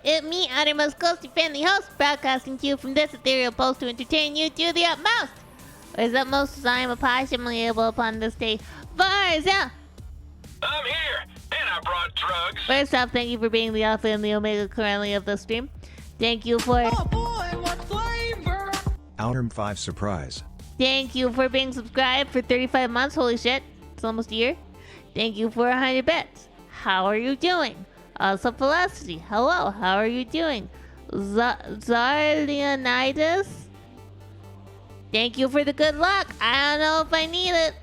It's me, Outermost Ghostie Friendly Host, broadcasting to you from this ethereal post to entertain you to the utmost. Or as utmost as I am approximately able upon this day. Varza! I'm here, and I brought drugs. First off, thank you for being the alpha and the omega currently of the stream. Thank you for... Oh boy, what flavor! Outerm 5 surprise. Thank you for being subscribed for 35 months. Holy shit. It's almost a year. Thank you for 100 bits. How are you doing? Also, Velocity. Hello. How are you doing? Zarleonitis. Thank you for the good luck. I don't know if I need it.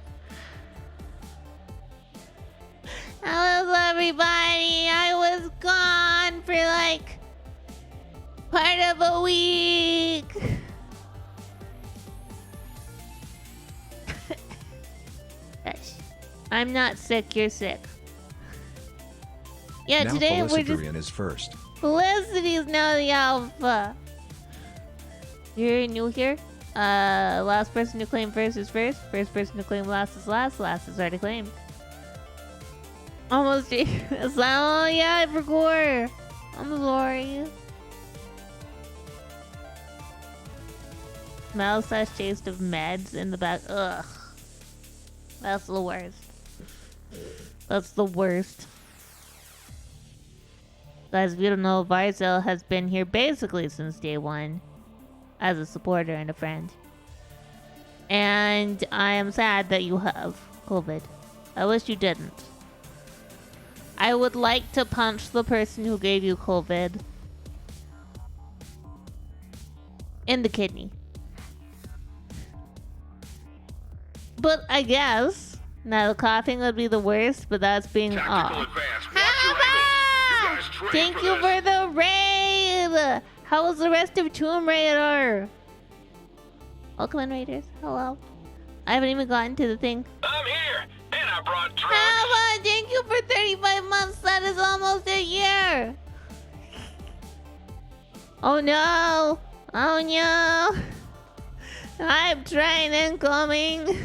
Hello, everybody. I was gone for like part of a week. I'm not sick, you're sick. Yeah, now today we're just... is first. Felicity is now the alpha. You're new here? Last person to claim first is first. First person to claim last is last. Last is already claimed. Almost... Oh, yeah, I forgot. I'm sorry. Smell / taste of meds in the back. Ugh. That's the worst. That's the worst. Guys, if you don't know, Varzel has been here basically since day one as a supporter and a friend. And I am sad that you have COVID. I wish you didn't. I would like to punch the person who gave you COVID in the kidney. But I guess... Now, the coughing would be the worst, but that's being off. Thank you for the raid! How was the rest of Tomb Raider? Welcome in, Raiders. Hello. I haven't even gotten to the thing. I'm here, and I brought drugs. Hava, thank you for 35 months. That is almost a year. Oh no. Oh no. I'm trying and coming.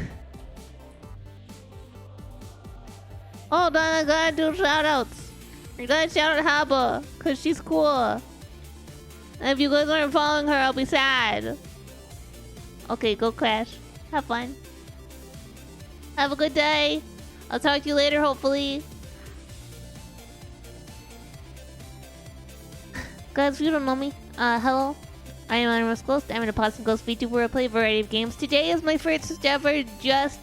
Hold on, I gotta do shoutouts. I gotta shout out Haba, cause she's cool. And if you guys aren't following her, I'll be sad. Okay, go crash. Have fun. Have a good day. I'll talk to you later, hopefully. Guys, if you don't know me, hello. I am Anonymous Ghost. I'm an Opossum Vtuber. I play a variety of games. Today is my first ever just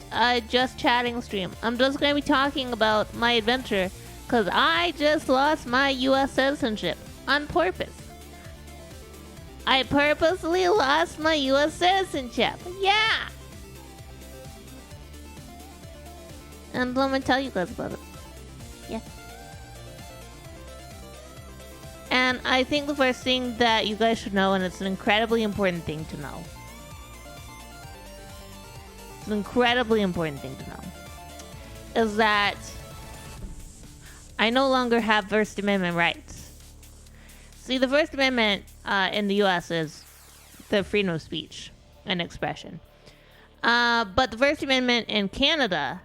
chatting stream. I'm just going to be talking about my adventure because I just lost my US citizenship on purpose. I purposely lost my US citizenship. Yeah! And I'm going to tell you guys about it. Yeah. And I think the first thing that you guys should know, and it's an incredibly important thing to know. It's an incredibly important thing to know. Is that I no longer have First Amendment rights. See, the First Amendment in the US is the freedom of speech and expression. But the First Amendment in Canada,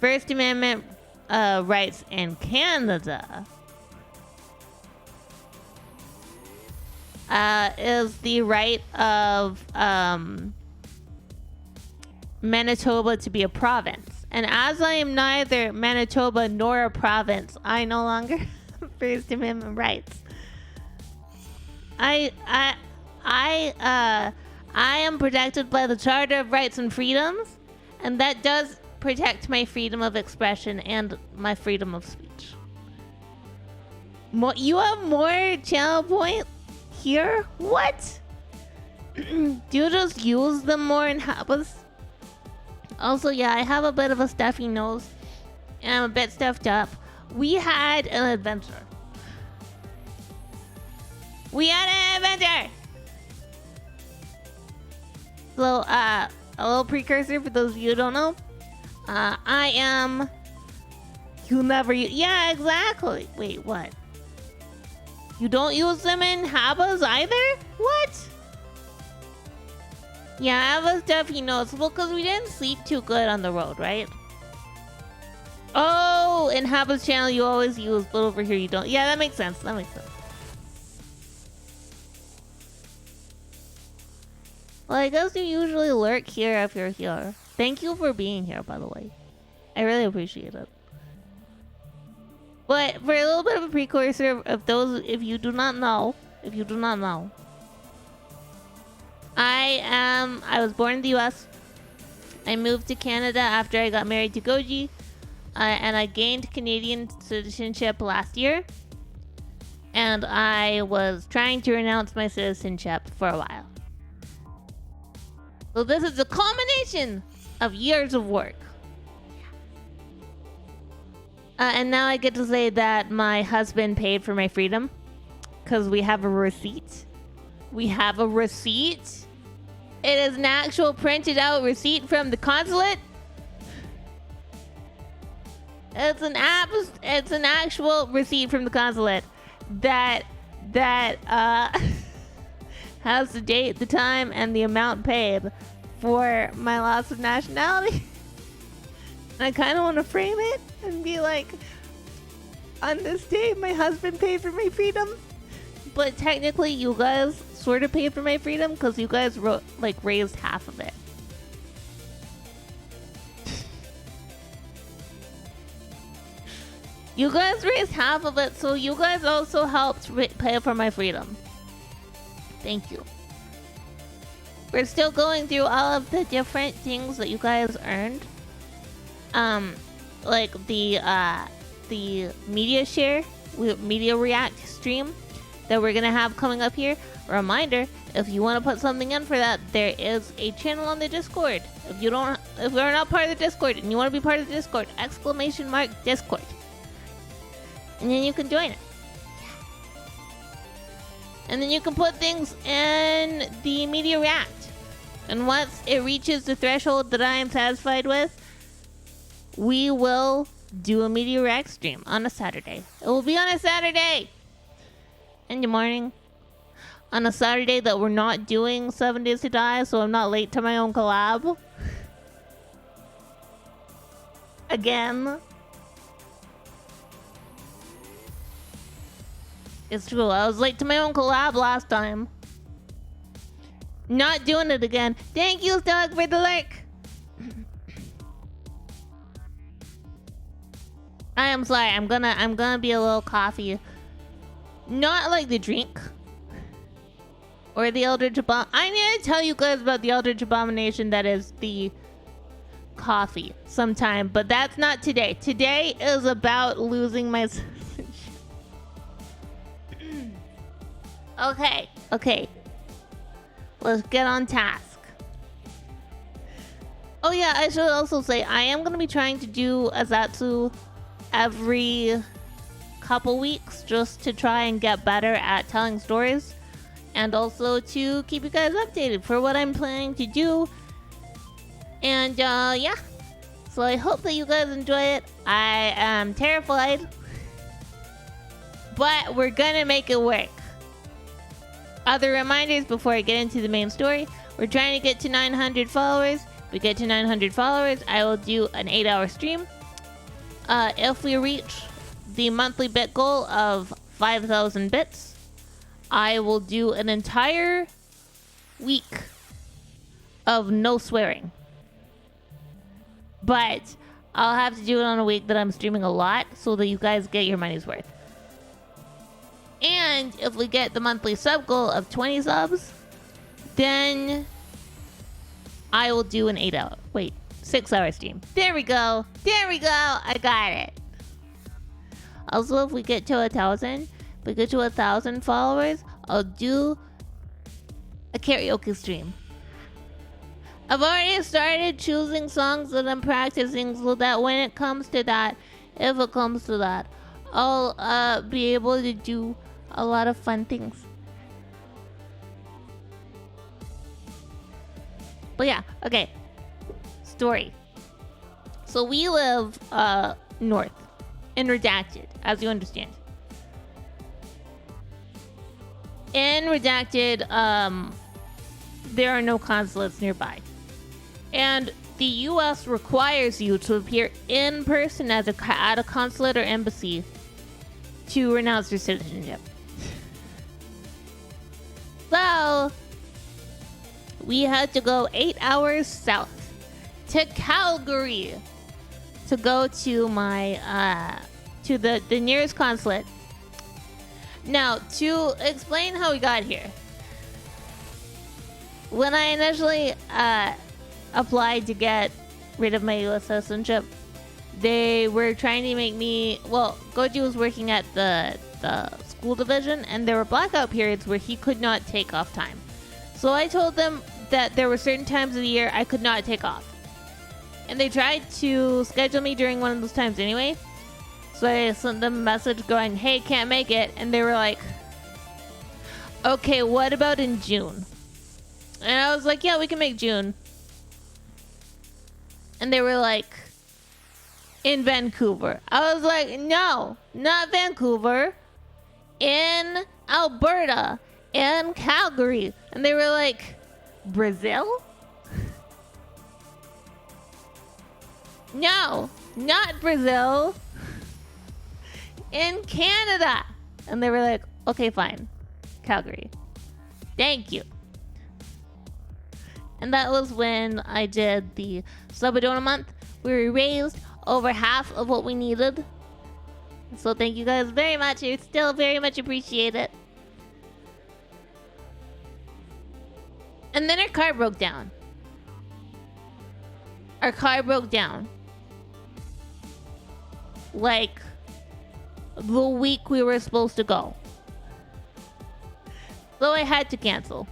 First Amendment rights in Canada is the right of Manitoba to be a province. And as I am neither Manitoba nor a province, I no longer have First Amendment rights. I am protected by the Charter of Rights and Freedoms, and that does protect my freedom of expression and my freedom of speech. You have more channel points here? What? Do you just use them more in Habas? Also, yeah, I have a bit of a stuffy nose, and I'm a bit stuffed up. We had an adventure. So, a little precursor for those of you who don't know. I am... You never use... Yeah, exactly. Wait, what? You don't use them in Habas either? What? Yeah, I have a stuffy nose. Well, because we didn't sleep too good on the road, right? Oh, Oh, in Habit's channel you always use, but over here you don't. Yeah, that makes sense. That makes sense. Well, I guess you usually lurk here if you're here. Thank you for being here, by the way. I really appreciate it. But for a little bit of a precursor of those, if you do not know, I was born in the US. I moved to Canada after I got married to Goji. And I gained Canadian citizenship last year. And I was trying to renounce my citizenship for a while. So this is a culmination of years of work. And now I get to say that my husband paid for my freedom. Because we have a receipt. We have a receipt. It is an actual printed out receipt from the consulate. It's an actual receipt from the consulate that has the date, the time, and the amount paid for my loss of nationality. And I kind of want to frame it and be like, on this day, my husband paid for my freedom. But technically, you guys sort of paid for my freedom because you guys raised half of it. You guys raised half of it, so you guys also helped pay for my freedom. Thank you. We're still going through all of the different things that you guys earned. Like the media share, media react stream that we're gonna have coming up here. Reminder, if you want to put something in for that, there is a channel on the Discord. If you're not part of the Discord and you want to be part of the Discord, !Discord. And then you can join it. And then you can put things in the media react. And once it reaches the threshold that I am satisfied with, we will do a media react stream on a Saturday. It will be on a Saturday in the morning. On a Saturday that we're not doing 7 Days to Die, so I'm not late to my own collab. Again. It's true, I was late to my own collab last time. Not doing it again. Thank you, Doug, for the lurk. I am sorry, I'm gonna be a little coffee. Not like the drink. Or the Eldritch Abomination. I need to tell you guys about the Eldritch Abomination that is the coffee sometime, but that's not today. Today is about losing my citizenship. Okay. Let's get on task. Oh yeah, I should also say, I am going to be trying to do a Zatsu every couple weeks just to try and get better at telling stories. And also to keep you guys updated for what I'm planning to do. And yeah. So I hope that you guys enjoy it. I am terrified. But we're gonna make it work. Other reminders before I get into the main story. We're trying to get to 900 followers. If we get to 900 followers, I will do an 8-hour stream. If we reach the monthly bit goal of 5,000 bits, I will do an entire week of no swearing. But I'll have to do it on a week that I'm streaming a lot so that you guys get your money's worth. And if we get the monthly sub goal of 20 subs, then I will do an 6-hour stream. There we go. I got it. Also, if we get to 1,000, followers, I'll do a karaoke stream. I've already started choosing songs that I'm practicing so that when it comes to that, if it comes to that, I'll be able to do a lot of fun things. But yeah, okay. Story. So we live north in Redacted, as you understand. In Redacted, there are no consulates nearby. And the U.S. requires you to appear in person at a consulate or embassy to renounce your citizenship. So, we had to go 8 hours south to Calgary to go to my, to the nearest consulate. Now, to explain how we got here. When I initially applied to get rid of my U.S. citizenship, they were trying to make me... Well, Goji was working at the school division, and there were blackout periods where he could not take off time. So I told them that there were certain times of the year I could not take off. And they tried to schedule me during one of those times anyway. So I sent them a message going, hey, can't make it. And they were like, okay, what about in June? And I was like, yeah, we can make June. And they were like, in Vancouver. I was like, no, not Vancouver. In Alberta. In Calgary. And they were like, Brazil? No, not Brazil. In Canada. And they were like, okay, fine. Calgary. Thank you. And that was when I did the Sabadona month. We raised over half of what we needed. So thank you guys very much. I still very much appreciate it. And then our car broke down. Our car broke down. Like the week we were supposed to go. So I had to cancel.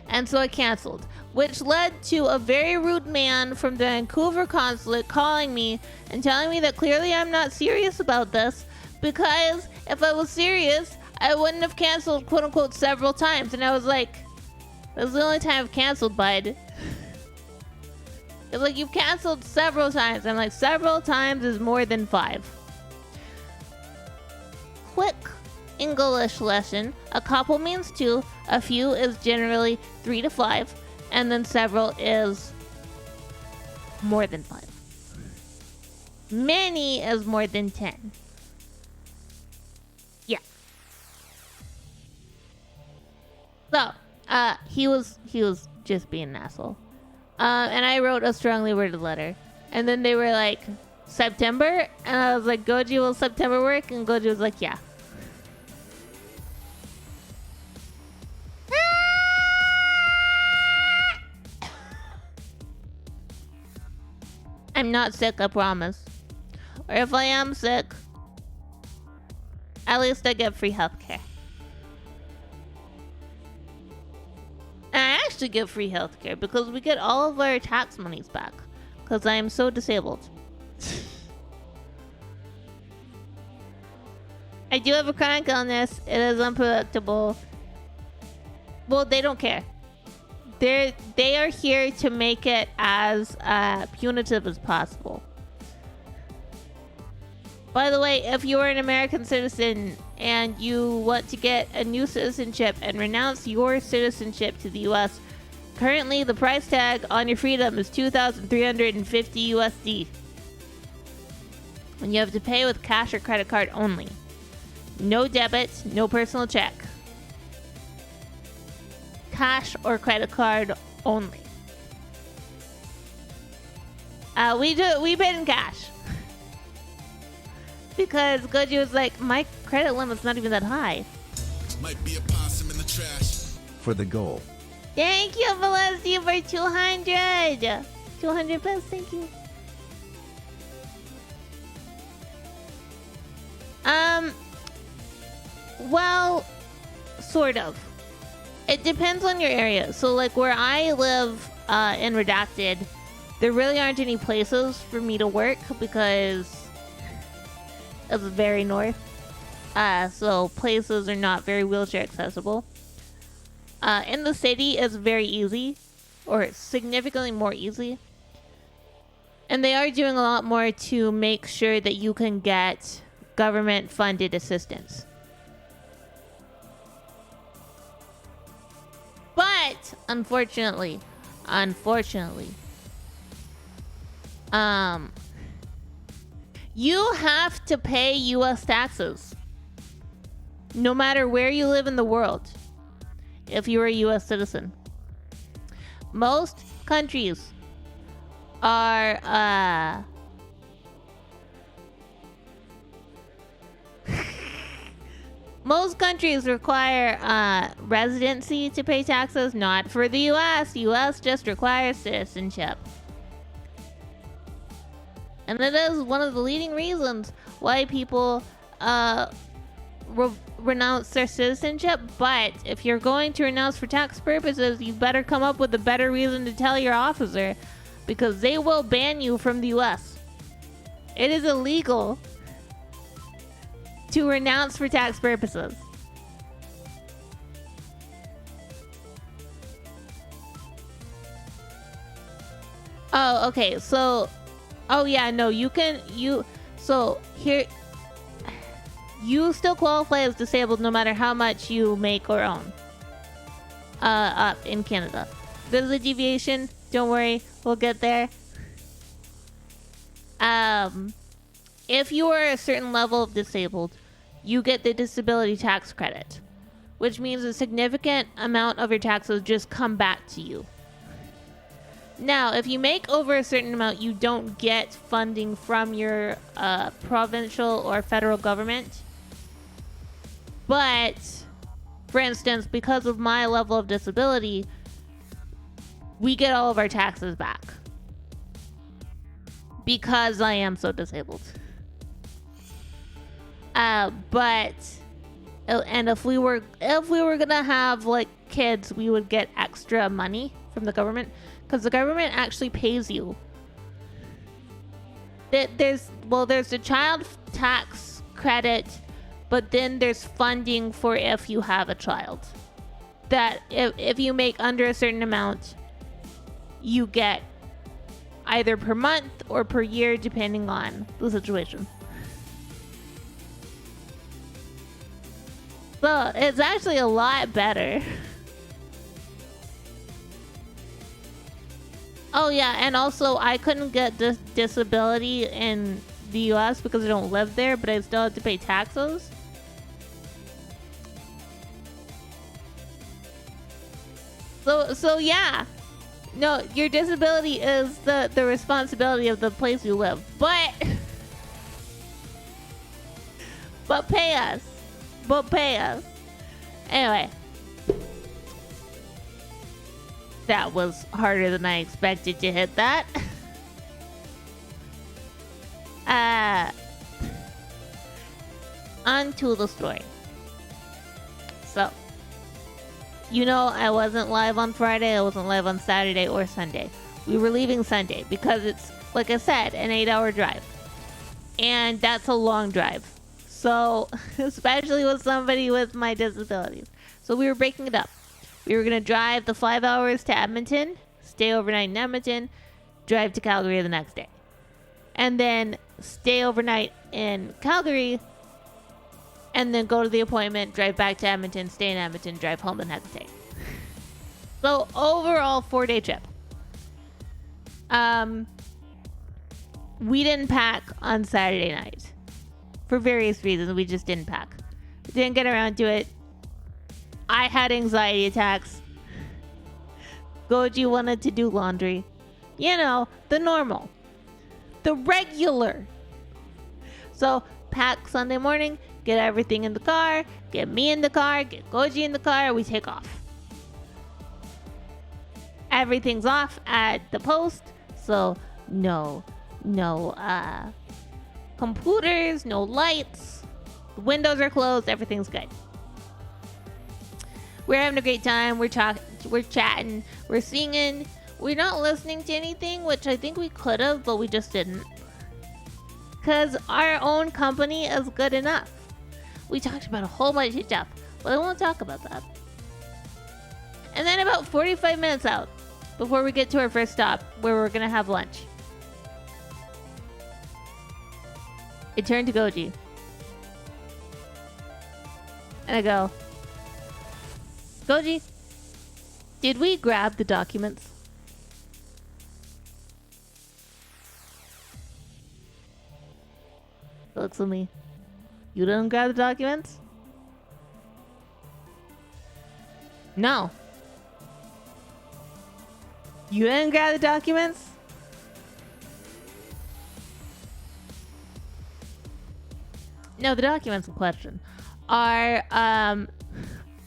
And so I canceled, which led to a very rude man from the Vancouver consulate calling me and telling me that clearly I'm not serious about this, because if I was serious, I wouldn't have canceled, quote unquote, several times. And I was like, that's the only time I've canceled, bud. It's like, you've canceled several times. I'm like, several times is more than 5. Quick English lesson. A couple means 2. A few is generally 3 to 5. And then several is more than 5. Many is more than 10. Yeah. So, he was just being an asshole. And I wrote a strongly worded letter. And then they were like, September? And I was like, Goji, will September work? And Goji was like, yeah. I'm not sick, I promise. Or if I am sick, at least I get free healthcare. And I actually get free healthcare because we get all of our tax monies back. Because I am so disabled. I do have a chronic illness. It is unpredictable. Well, they don't care. They are here to make it as punitive as possible. By the way, if you are an American citizen and you want to get a new citizenship and renounce your citizenship to the U.S., currently the price tag on your freedom is $2,350 USD. And you have to pay with cash or credit card only. No debit, no personal check. Cash or credit card only. We paid in cash. Because Goji was like, my credit limit's not even that high. Might be a possum in the trash. For the goal. Thank you, Velocity, for 200. 200 plus, thank you. Well, sort of. It depends on your area. So, like, where I live in Redacted, there really aren't any places for me to work because it's very north. So places are not very wheelchair accessible. In the city, it's very easy, or significantly more easy. And they are doing a lot more to make sure that you can get government-funded assistance. But, unfortunately, Unfortunately. You have to pay US taxes. No matter where you live in the world. If you're a US citizen. Most countries are, most countries require residency to pay taxes, not for the US. US just requires citizenship. And it is one of the leading reasons why people renounce their citizenship. But if you're going to renounce for tax purposes, you better come up with a better reason to tell your officer, because they will ban you from the US. It is illegal to renounce for tax purposes. Oh, okay. So, oh yeah, no, so here, you still qualify as disabled no matter how much you make or own. Up in Canada. There's a deviation. Don't worry, we'll get there. If you are a certain level of disabled, you get the disability tax credit, which means a significant amount of your taxes just come back to you. Now, if you make over a certain amount, you don't get funding from your provincial or federal government. But, for instance, because of my level of disability, we get all of our taxes back. Because I am so disabled. But, and if we were gonna have like kids, we would get extra money from the government, because the government actually pays you. There's the child tax credit, but then there's funding for if you have a child. That if you make under a certain amount, you get either per month or per year, depending on the situation. So it's actually a lot better. Oh yeah, and also I couldn't get this disability in the US because I don't live there, but I still have to pay taxes. So yeah. No, your disability is the responsibility of the place you live. But pay us. But pay us. Anyway. That was harder than I expected to hit that. On to the story. So, you know, I wasn't live on Friday, I wasn't live on Saturday or Sunday. We were leaving Sunday because it's, like I said, an 8-hour drive. And that's a long drive. So, especially with somebody with my disabilities. So we were breaking it up. We were going to drive the 5 hours to Edmonton, stay overnight in Edmonton, drive to Calgary the next day. And then stay overnight in Calgary, and then go to the appointment, drive back to Edmonton, stay in Edmonton, drive home the next day. So overall, 4-day trip. We didn't pack on Saturday night. For various reasons, we just didn't pack. We didn't get around to it. I had anxiety attacks. Goji wanted to do laundry. You know, the normal. The regular. So, pack Sunday morning, get everything in the car, get me in the car, get Goji in the car, we take off. Everything's off at the post, so no computers, no lights, the windows are closed, everything's good. We're having a great time, we're chatting, we're singing, we're not listening to anything, which I think we could have, but we just didn't. Because our own company is good enough. We talked about a whole bunch of stuff, but I won't talk about that. And then about 45 minutes out, before we get to our first stop, where we're going to have lunch, I turn to Goji. And I go, Goji, did we grab the documents? Looks at me. You didn't grab the documents? No. You didn't grab the documents? No, the documents in question are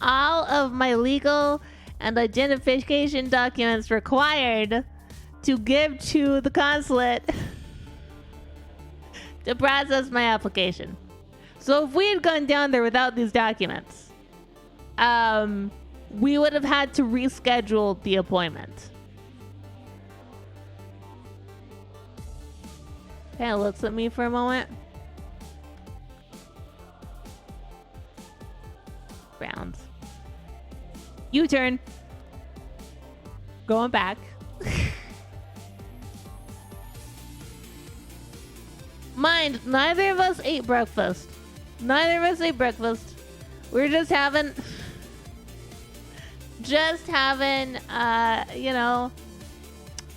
all of my legal and identification documents required to give to the consulate to process my application. So if we had gone down there without these documents, we would have had to reschedule the appointment. Kind of looks at me for a moment. Rounds. U-turn. Going back. Mind, neither of us ate breakfast. Neither of us ate breakfast. We're just having, you know,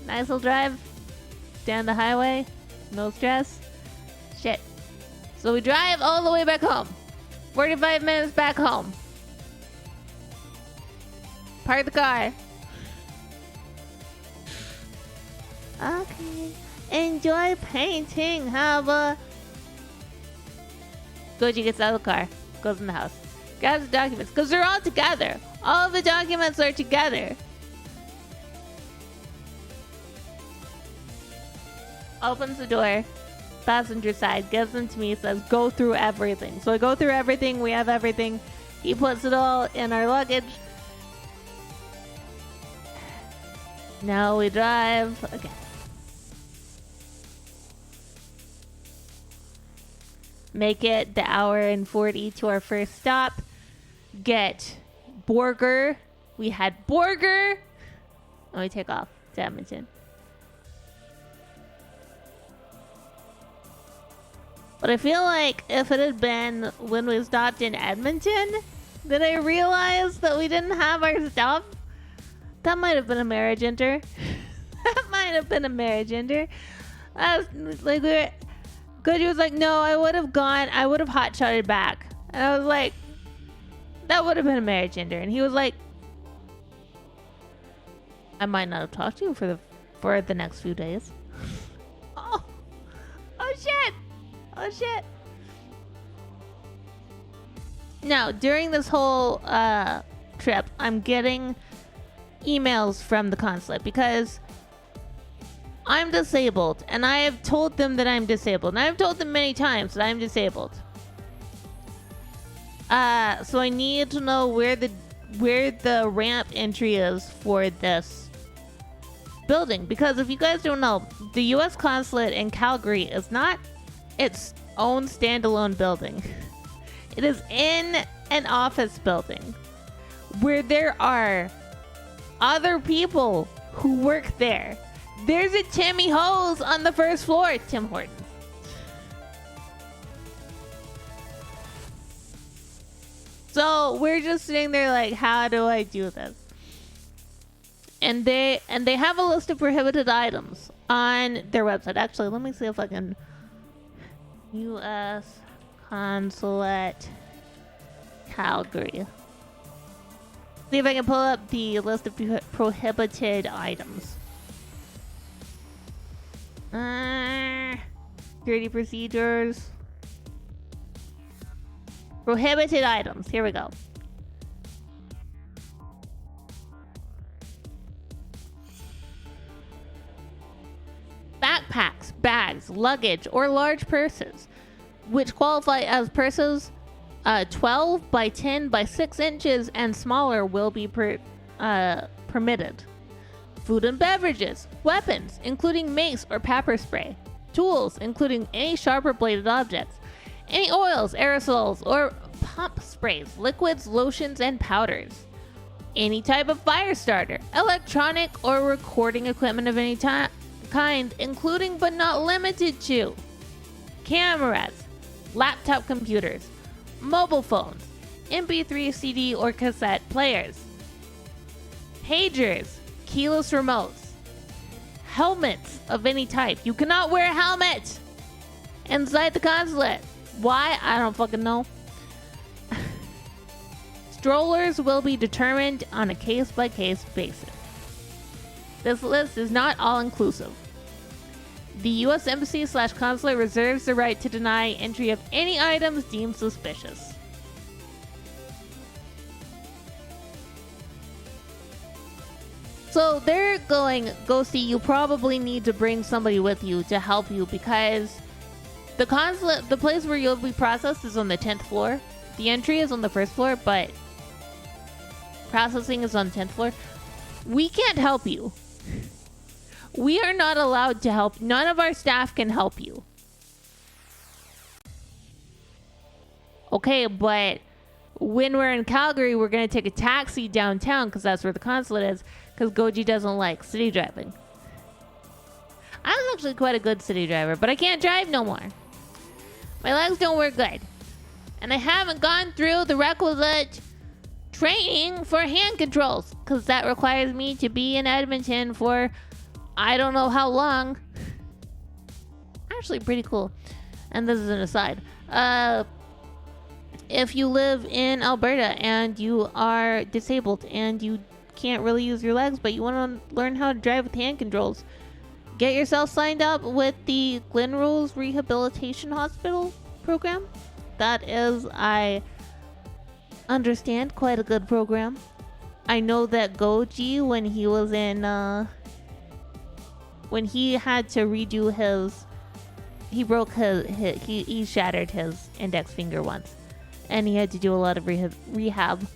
nice little drive down the highway. No stress. Shit. So we drive all the way back home. 45 minutes back home. Park the car. Okay. Enjoy painting. Have a... Goji gets out of the car. Goes in the house. Grabs the documents. Because they're all together. All the documents are together. Opens the door. Passenger side. Gives them to me. Says, go through everything. So I go through everything. We have everything. He puts it all in our luggage. Now we drive again. Make it the hour and 40 to our first stop. Get burger. We had burger. Let me take off to Edmonton. But I feel like if it had been when we stopped in Edmonton that I realized that we didn't have our stuff, that might have been a marriage ender. That might have been a marriage ender. I was like, Goji was like, no, I would have hot-shotted back. And I was like, that would have been a marriage ender. And he was like, I might not have talked to you for the next few days. Oh shit. Now, during this whole trip, I'm getting emails from the consulate because I'm disabled, and I have told them that I'm disabled, and I've told them many times that I'm disabled. So I need to know where the ramp entry is for this building, because if you guys don't know, the U.S. consulate in Calgary is not its own standalone building. It is in an office building where there are other people who work there. There's a Timmy Hose on the first floor, Tim Hortons. So we're just sitting there like, how do I do this? And they have a list of prohibited items on their website. Actually, let me see if I can. U.S. Consulate Calgary. See if I can pull up the list of prohibited items. Security procedures. Prohibited items. Here we go. Backpacks, bags, luggage, or large purses, which qualify as purses 12 by 10 by 6 inches and smaller will be permitted. Food and beverages, weapons, including mace or pepper spray, tools, including any sharper bladed objects, any oils, aerosols, or pump sprays, liquids, lotions, and powders, any type of fire starter, electronic or recording equipment of any kind, including but not limited to cameras, laptop computers, mobile phones, MP3, CD, or cassette players, pagers, keyless remotes, helmets of any type. You cannot wear a helmet inside the consulate. Why? I don't fucking know. Strollers will be determined on a case-by-case basis. This list is not all-inclusive. The U.S. Embassy/Consulate reserves the right to deny entry of any items deemed suspicious. So they're going, Ghostie, you probably need to bring somebody with you to help you because the consulate, the place where you'll be processed is on the 10th floor. The entry is on the 1st floor, but processing is on the 10th floor. We can't help you. We are not allowed to help. None of our staff can help you. Okay, but when we're in Calgary, we're going to take a taxi downtown because that's where the consulate is, because Goji doesn't like city driving. I was actually quite a good city driver, but I can't drive no more. My legs don't work good. And I haven't gone through the requisite training for hand controls, because that requires me to be in Edmonton for I don't know how long. Actually pretty cool. And this is an aside. If you live in Alberta and you are disabled and you can't really use your legs, but you want to learn how to drive with hand controls, get yourself signed up with the Glen Rose Rehabilitation Hospital program. That is, I understand, quite a good program. I know that Goji, when he was in, when he had to redo his, he broke he shattered his index finger once. And he had to do a lot of rehab.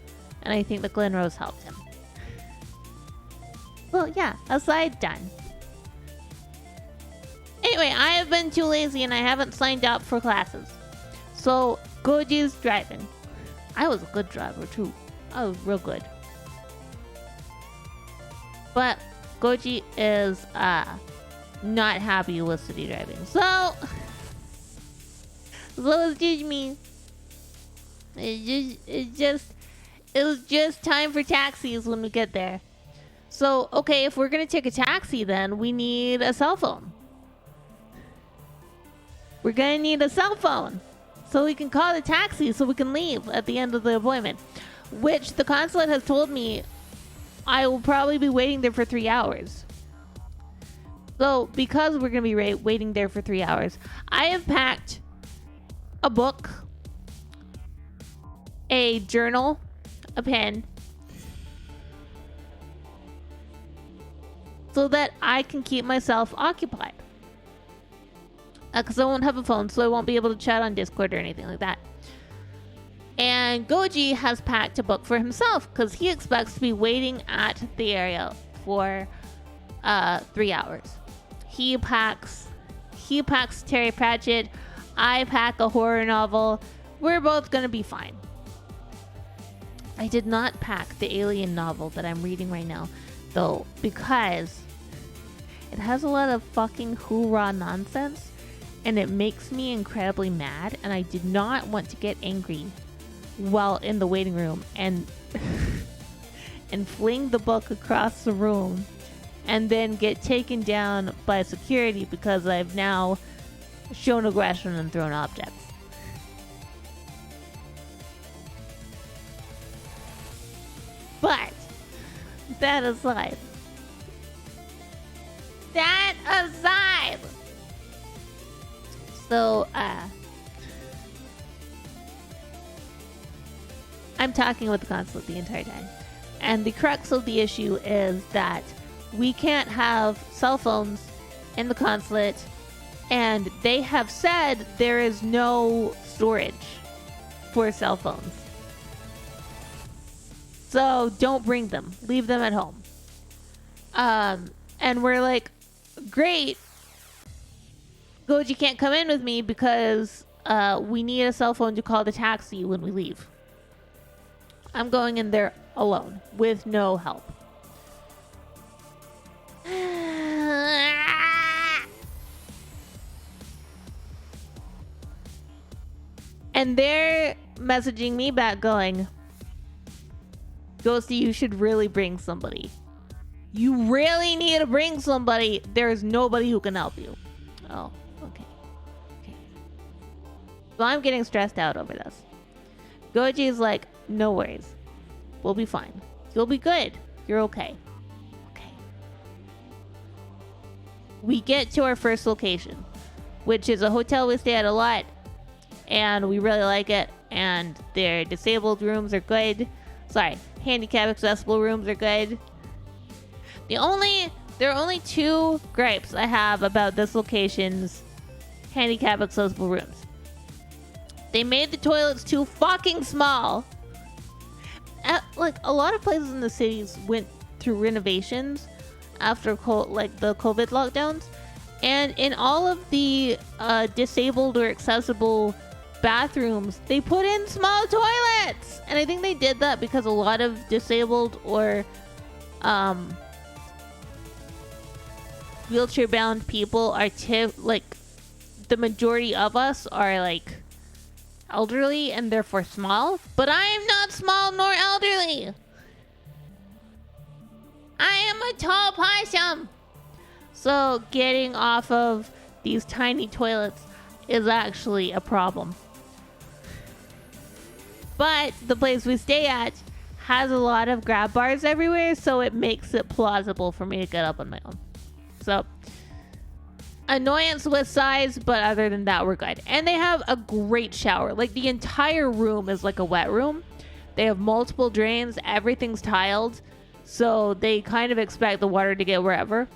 And I think the Glen Rose helped him. Well, yeah, aside done. Anyway, I have been too lazy and I haven't signed up for classes. So, Goji's driving. I was a good driver, too. I was real good. But Goji is not happy with city driving. So it's just me. It was just time for taxis when we get there. So, okay, if we're gonna take a taxi, then we need a cell phone. We're gonna need a cell phone so we can call the taxi so we can leave at the end of the appointment, which the consulate has told me I will probably be waiting there for 3 hours. So, because we're gonna be waiting there for 3 hours, I have packed a book, a journal, a pen, so that I can keep myself occupied. Because I won't have a phone, so I won't be able to chat on Discord or anything like that. And Goji has packed a book for himself because he expects to be waiting at the area for 3 hours. He packs Terry Pratchett. I pack a horror novel. We're both gonna be fine. I did not pack the alien novel that I'm reading right now, though, because it has a lot of fucking hoorah nonsense, and it makes me incredibly mad, and I did not want to get angry while in the waiting room and and fling the book across the room and then get taken down by security because I've now shown aggression and thrown objects. But that aside, so I'm talking with the consulate the entire time, and the crux of the issue is that we can't have cell phones in the consulate, and they have said there is no storage for cell phones. So don't bring them. Leave them at home. And we're like, great. Goji can't come in with me because we need a cell phone to call the taxi when we leave. I'm going in there alone with no help. And they're messaging me back going, Ghostie, you should really bring somebody. You really need to bring somebody. There's nobody who can help you. Oh, okay. So I'm getting stressed out over this. Goji is like, no worries. We'll be fine. You'll be good. You're okay. Okay. We get to our first location, which is a hotel we stay at a lot, and we really like it, and their disabled rooms are good. Sorry, handicap accessible rooms are good. There are only two gripes I have about this location's handicap accessible rooms. They made the toilets too fucking small. Like, a lot of places in the cities went through renovations after the COVID lockdowns, and in all of the disabled or accessible bathrooms, they put in small toilets. And I think they did that because a lot of disabled or wheelchair bound people are the majority of us are like elderly and therefore small, but I am not small nor elderly. I am a tall possum. So getting off of these tiny toilets is actually a problem. But the place we stay at has a lot of grab bars everywhere, so it makes it plausible for me to get up on my own. So, annoyance with size, but other than that, we're good. And they have a great shower. Like, the entire room is like a wet room. They have multiple drains. Everything's tiled. So, they kind of expect the water to get wherever.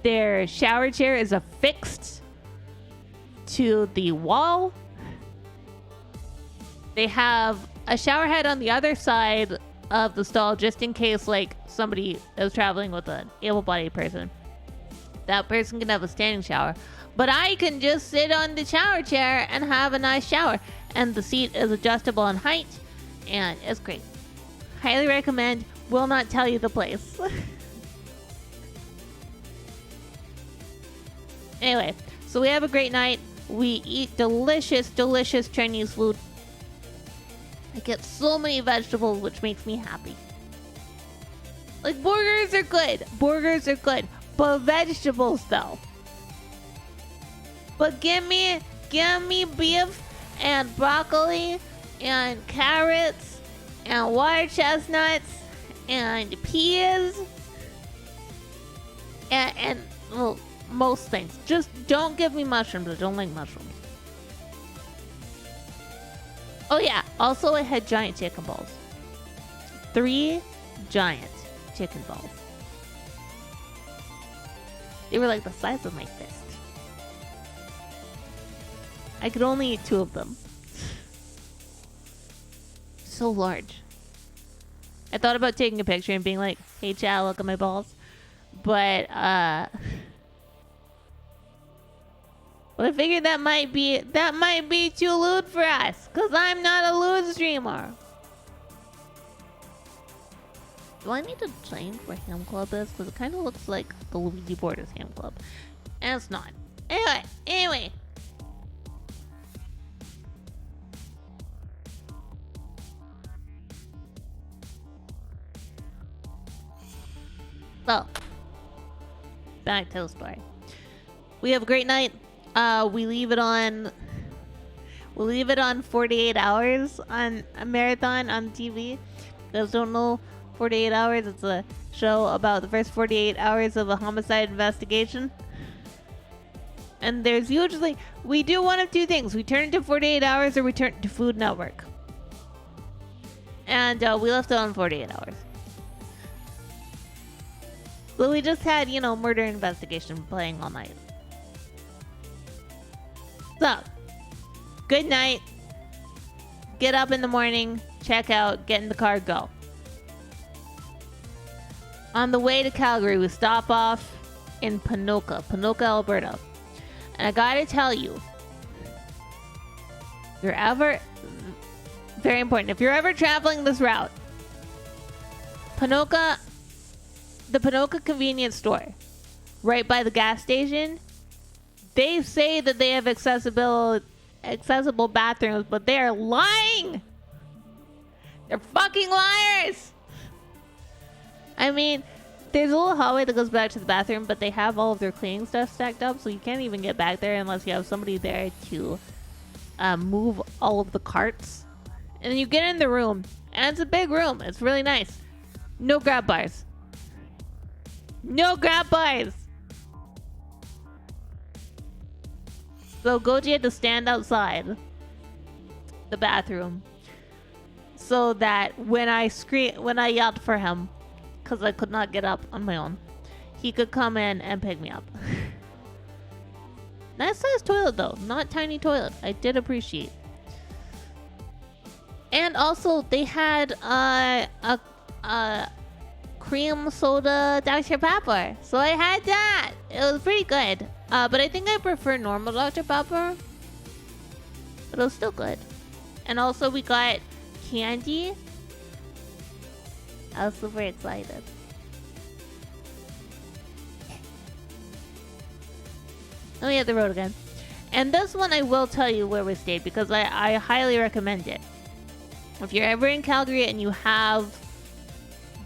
Their shower chair is affixed to the wall. They have a shower head on the other side of the stall just in case, like, somebody is traveling with an able-bodied person. That person can have a standing shower. But I can just sit on the shower chair and have a nice shower. And the seat is adjustable in height. And it's great. Highly recommend. Will not tell you the place. Anyway, so we have a great night. We eat delicious, delicious Chinese food. I get so many vegetables, which makes me happy. Like, burgers are good. Burgers are good. But vegetables, though. But give me beef and broccoli and carrots and water chestnuts and peas and well, most things. Just don't give me mushrooms. I don't like mushrooms. Oh yeah, also I had giant chicken balls. 3 giant chicken balls. They were like the size of my fist. I could only eat 2 of them. So large. I thought about taking a picture and being like, hey Chad, look at my balls. But I figured that might be too lewd for us, cause I'm not a lewd streamer. Do I need to change where Ham Club is? Cause it kind of looks like the Luigi Borders Ham Club, and it's not. Anyway. So, back to the story. We have a great night. We leave it on 48 hours on a marathon on TV. You guys don't know 48 hours? It's a show about the first 48 hours of a homicide investigation. And there's usually, we do one of 2 things. We turn it to 48 hours or we turn it to Food Network. And we left it on 48 hours. So we just had, murder investigation playing all night. So, good night. Get up in the morning, check out, get in the car, go. On the way to Calgary, we stop off in Ponoka, Alberta. And I gotta tell you, very important, if you're ever traveling this route, the Ponoka convenience store, right by the gas station, they say that they have accessible bathrooms, but they are lying. They're fucking liars. I mean, there's a little hallway that goes back to the bathroom, but they have all of their cleaning stuff stacked up, so you can't even get back there unless you have somebody there to move all of the carts. And then you get in the room, and it's a big room. It's really nice. No grab bars. No grab bars! So Goji had to stand outside the bathroom so that when I yelled for him, because I could not get up on my own, he could come in and pick me up. Nice size toilet though, not tiny toilet. I did appreciate. And also they had a cream soda Dr. Pepper, so I had that. It was pretty good. But I think I prefer normal Dr. Pepper. But it was still good. And also we got candy. I was super excited. Let me hit the road again. And this one I will tell you where we stayed because I highly recommend it. If you're ever in Calgary and you have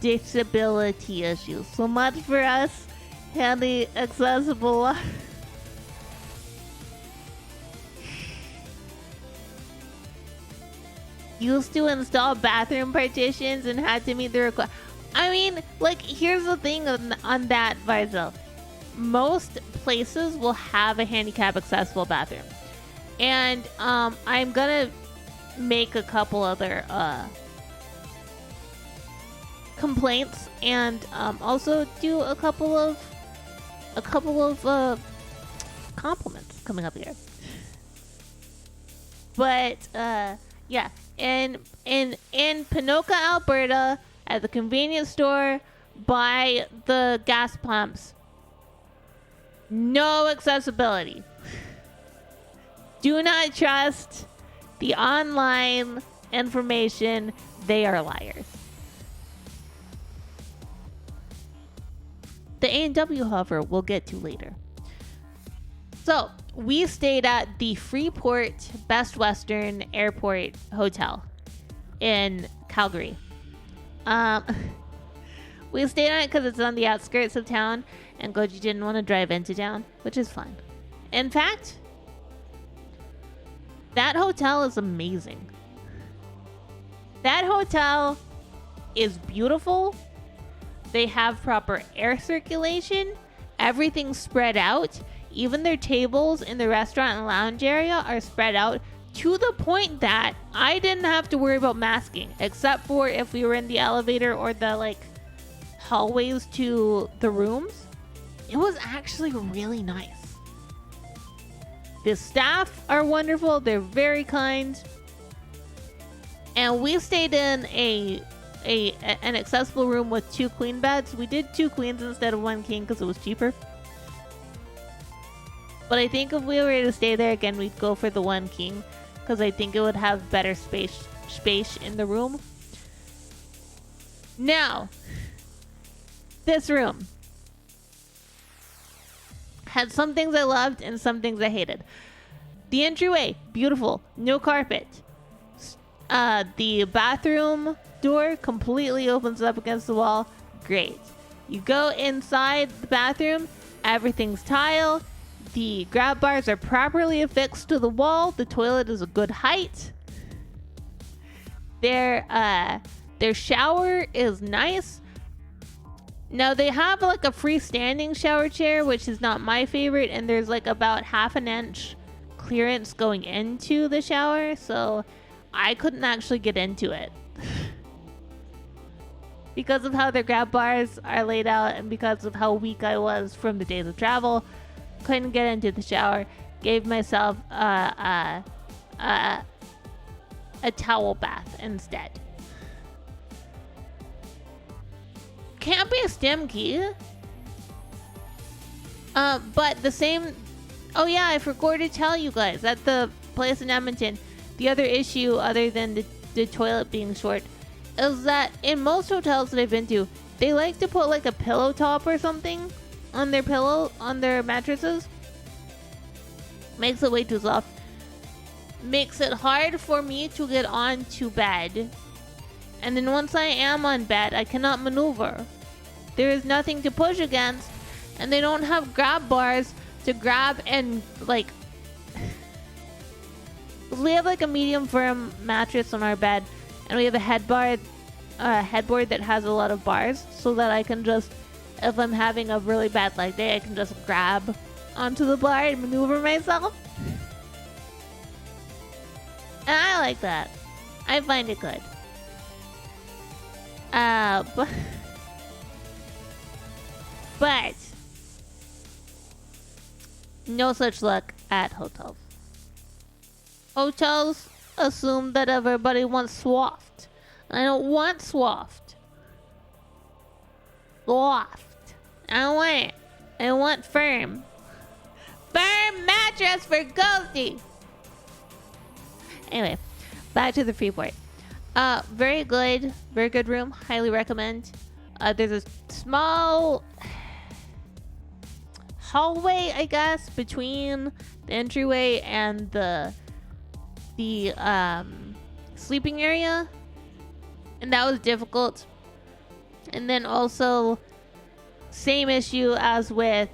disability issues. So much for us handy accessible. Used to install bathroom partitions and had to meet the request. I mean, like, here's the thing on that, Varzel. Most places will have a handicap accessible bathroom. And I'm gonna make a couple other complaints and also do a couple of compliments coming up here. But yeah, in Ponoka, Alberta, at the convenience store by the gas pumps, no accessibility. Do not trust the online information. They are liars. The A&W, however, we'll get to later. So, we stayed at the Freeport Best Western Airport Hotel in Calgary. We stayed on it because it's on the outskirts of town, and Goji didn't want to drive into town, which is fine. In fact, that hotel is amazing. That hotel is beautiful. They have proper air circulation. Everything's spread out. Even their tables in the restaurant and lounge area are spread out to the point that I didn't have to worry about masking, except for if we were in the elevator or the hallways to the rooms. It was actually really nice. The staff are wonderful. They're very kind. And we stayed in an accessible room with 2 queen beds. We did 2 queens instead of 1 king because it was cheaper. But I think if we were to stay there again, we'd go for the 1 king because I think it would have better space in the room. Now, this room had some things I loved and some things I hated. The entryway, beautiful, no carpet. The bathroom door completely opens up against the wall, great. You go inside the bathroom, everything's tile. The grab bars are properly affixed to the wall. The toilet is a good height. Their shower is nice. Now they have a freestanding shower chair, which is not my favorite, and there's about 1/2 inch clearance going into the shower, so I couldn't actually get into it. Because of how their grab bars are laid out and because of how weak I was from the days of travel, couldn't get into the shower. Gave myself a towel bath instead. Can't be a STEM key. But the same... Oh yeah, I forgot to tell you guys, at the place in Edmonton, the other issue, other than the toilet being short, is that in most hotels that I've been to, they like to put a pillow top or something on their mattresses. Makes it way too soft. Makes it hard for me to get onto bed. And then once I am on bed, I cannot maneuver. There is nothing to push against, and they don't have grab bars to grab and We have like a medium firm mattress on our bed, and we have a headboard that has a lot of bars, so that I can just, if I'm having a really bad leg day, I can just grab onto the bar and maneuver myself. And I like that. I find it good. But no such luck at hotels. Hotels assume that everybody wants soft. I don't want soft. Soft. I don't want it. I want firm. Firm mattress for Ghostie. Anyway, back to the Freeport. Very good room. Highly recommend. There's a small hallway, I guess, between the entryway and the sleeping area, and that was difficult. And then also, same issue as with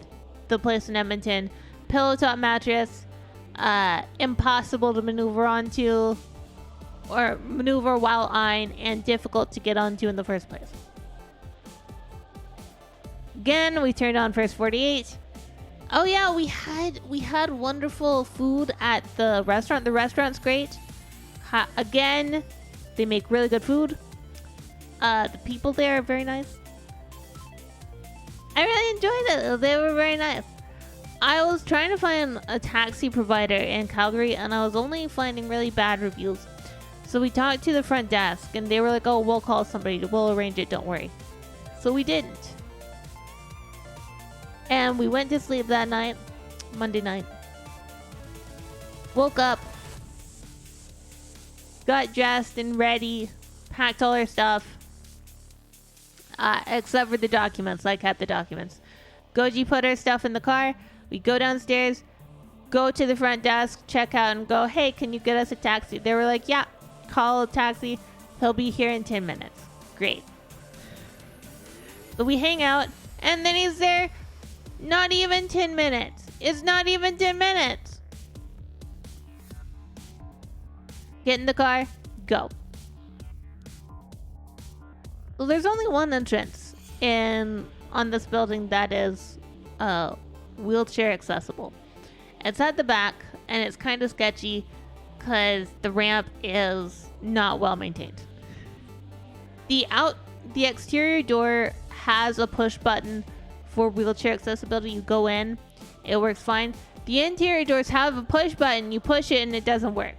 the place in Edmonton, pillow top mattress, impossible to maneuver onto or maneuver while on, and difficult to get onto in the first place. Again, we turned on First 48. Oh yeah, we had wonderful food at the restaurant. The restaurant's great. Again, they make really good food. The people there are very nice. I really enjoyed it. They were very nice. I was trying to find a taxi provider in Calgary, and I was only finding really bad reviews. So we talked to the front desk, and they were like, "Oh, we'll call somebody. We'll arrange it. Don't worry." So we didn't. And we went to sleep that night, Monday night. Woke up, got dressed and ready, packed all our stuff, except for the documents. I kept the documents. Goji put her stuff in the car. We go downstairs, go to the front desk, check out, and go, "Hey, can you get us a taxi?" They were like, "Yeah, call a taxi. He'll be here in 10 minutes. Great. So we hang out, and then he's there. Not even 10 minutes. It's not even 10 minutes. Get in the car. Go. So there's only one entrance on this building that is wheelchair accessible. It's at the back, and it's kind of sketchy because the ramp is not well maintained. The exterior door has a push button for wheelchair accessibility. You go in, it works fine. The interior doors have a push button. You push it and it doesn't work.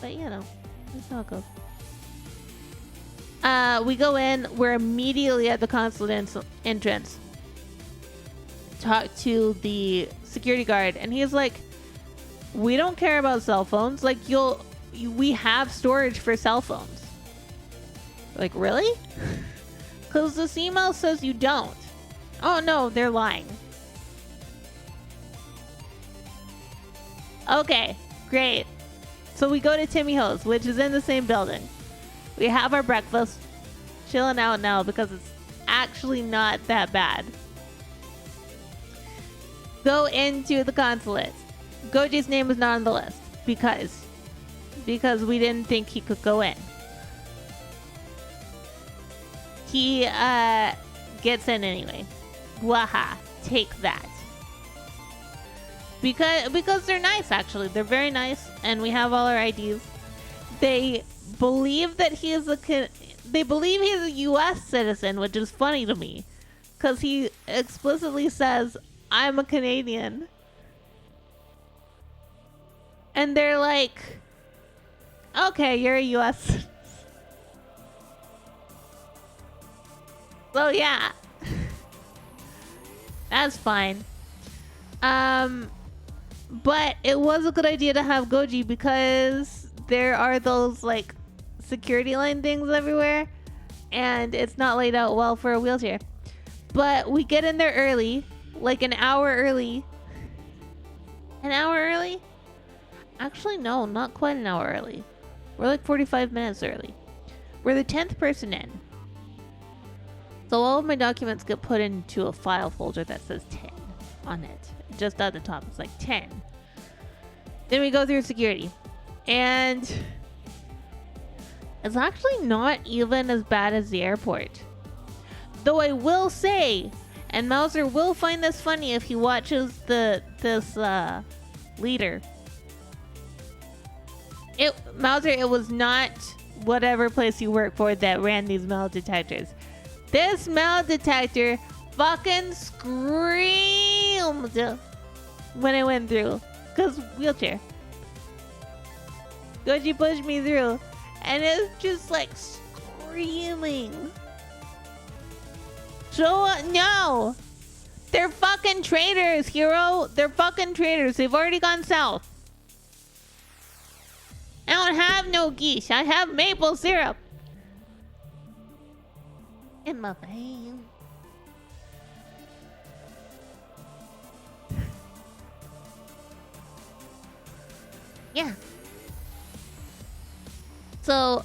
But you know, that's how it goes. We go in. We're immediately at the consulate entrance. Talk to the security guard, and he's like, "We don't care about cell phones. Like, we have storage for cell phones." Like, really? Because this email says you don't. Oh no, they're lying. Okay, great. So we go to Timmy Ho's, which is in the same building. We have our breakfast, chilling out now because it's actually not that bad. Go into the consulate. Goji's name was not on the list because we didn't think he could go in. He gets in anyway. Waha, take that. Because they're nice, actually. They're very nice, and we have all our IDs. They believe that he's a U.S. citizen, which is funny to me, because he explicitly says, "I'm a Canadian," and they're like, "Okay, you're a U.S. citizen." So yeah, that's fine. But it was a good idea to have Goji because there are those like security line things everywhere, and it's not laid out well for a wheelchair. But we get in there early, like an hour early. An hour early? Actually, no, not quite an hour early. We're like 45 minutes early. We're the 10th person in. So all of my documents get put into a file folder that says 10 on it. just at the top. It's like 10. Then we go through security. And it's actually not even as bad as the airport. Though I will say, and Mauser will find this funny if he watches this leader. Mauser, it was not whatever place you work for that ran these metal detectors. This metal detector fucking screamed when I went through. Because wheelchair. Goji pushed me through. And it's just like screaming. So, no. They're fucking traitors, hero. They're fucking traitors. They've already gone south. I don't have no geese. I have maple syrup. In my vein. Yeah. So,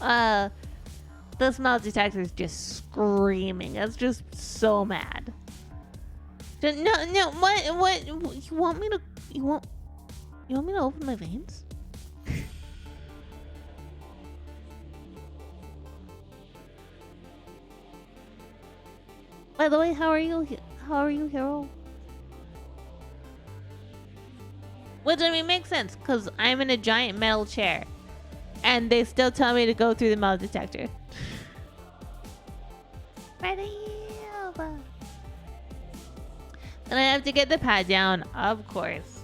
this metal detector is just screaming. It's just so mad. No, what, you want me to open my veins? By the way, how are you, hero? Which, I mean, makes sense, because I'm in a giant metal chair. And they still tell me to go through the metal detector. Ready? And I have to get the pat down, of course.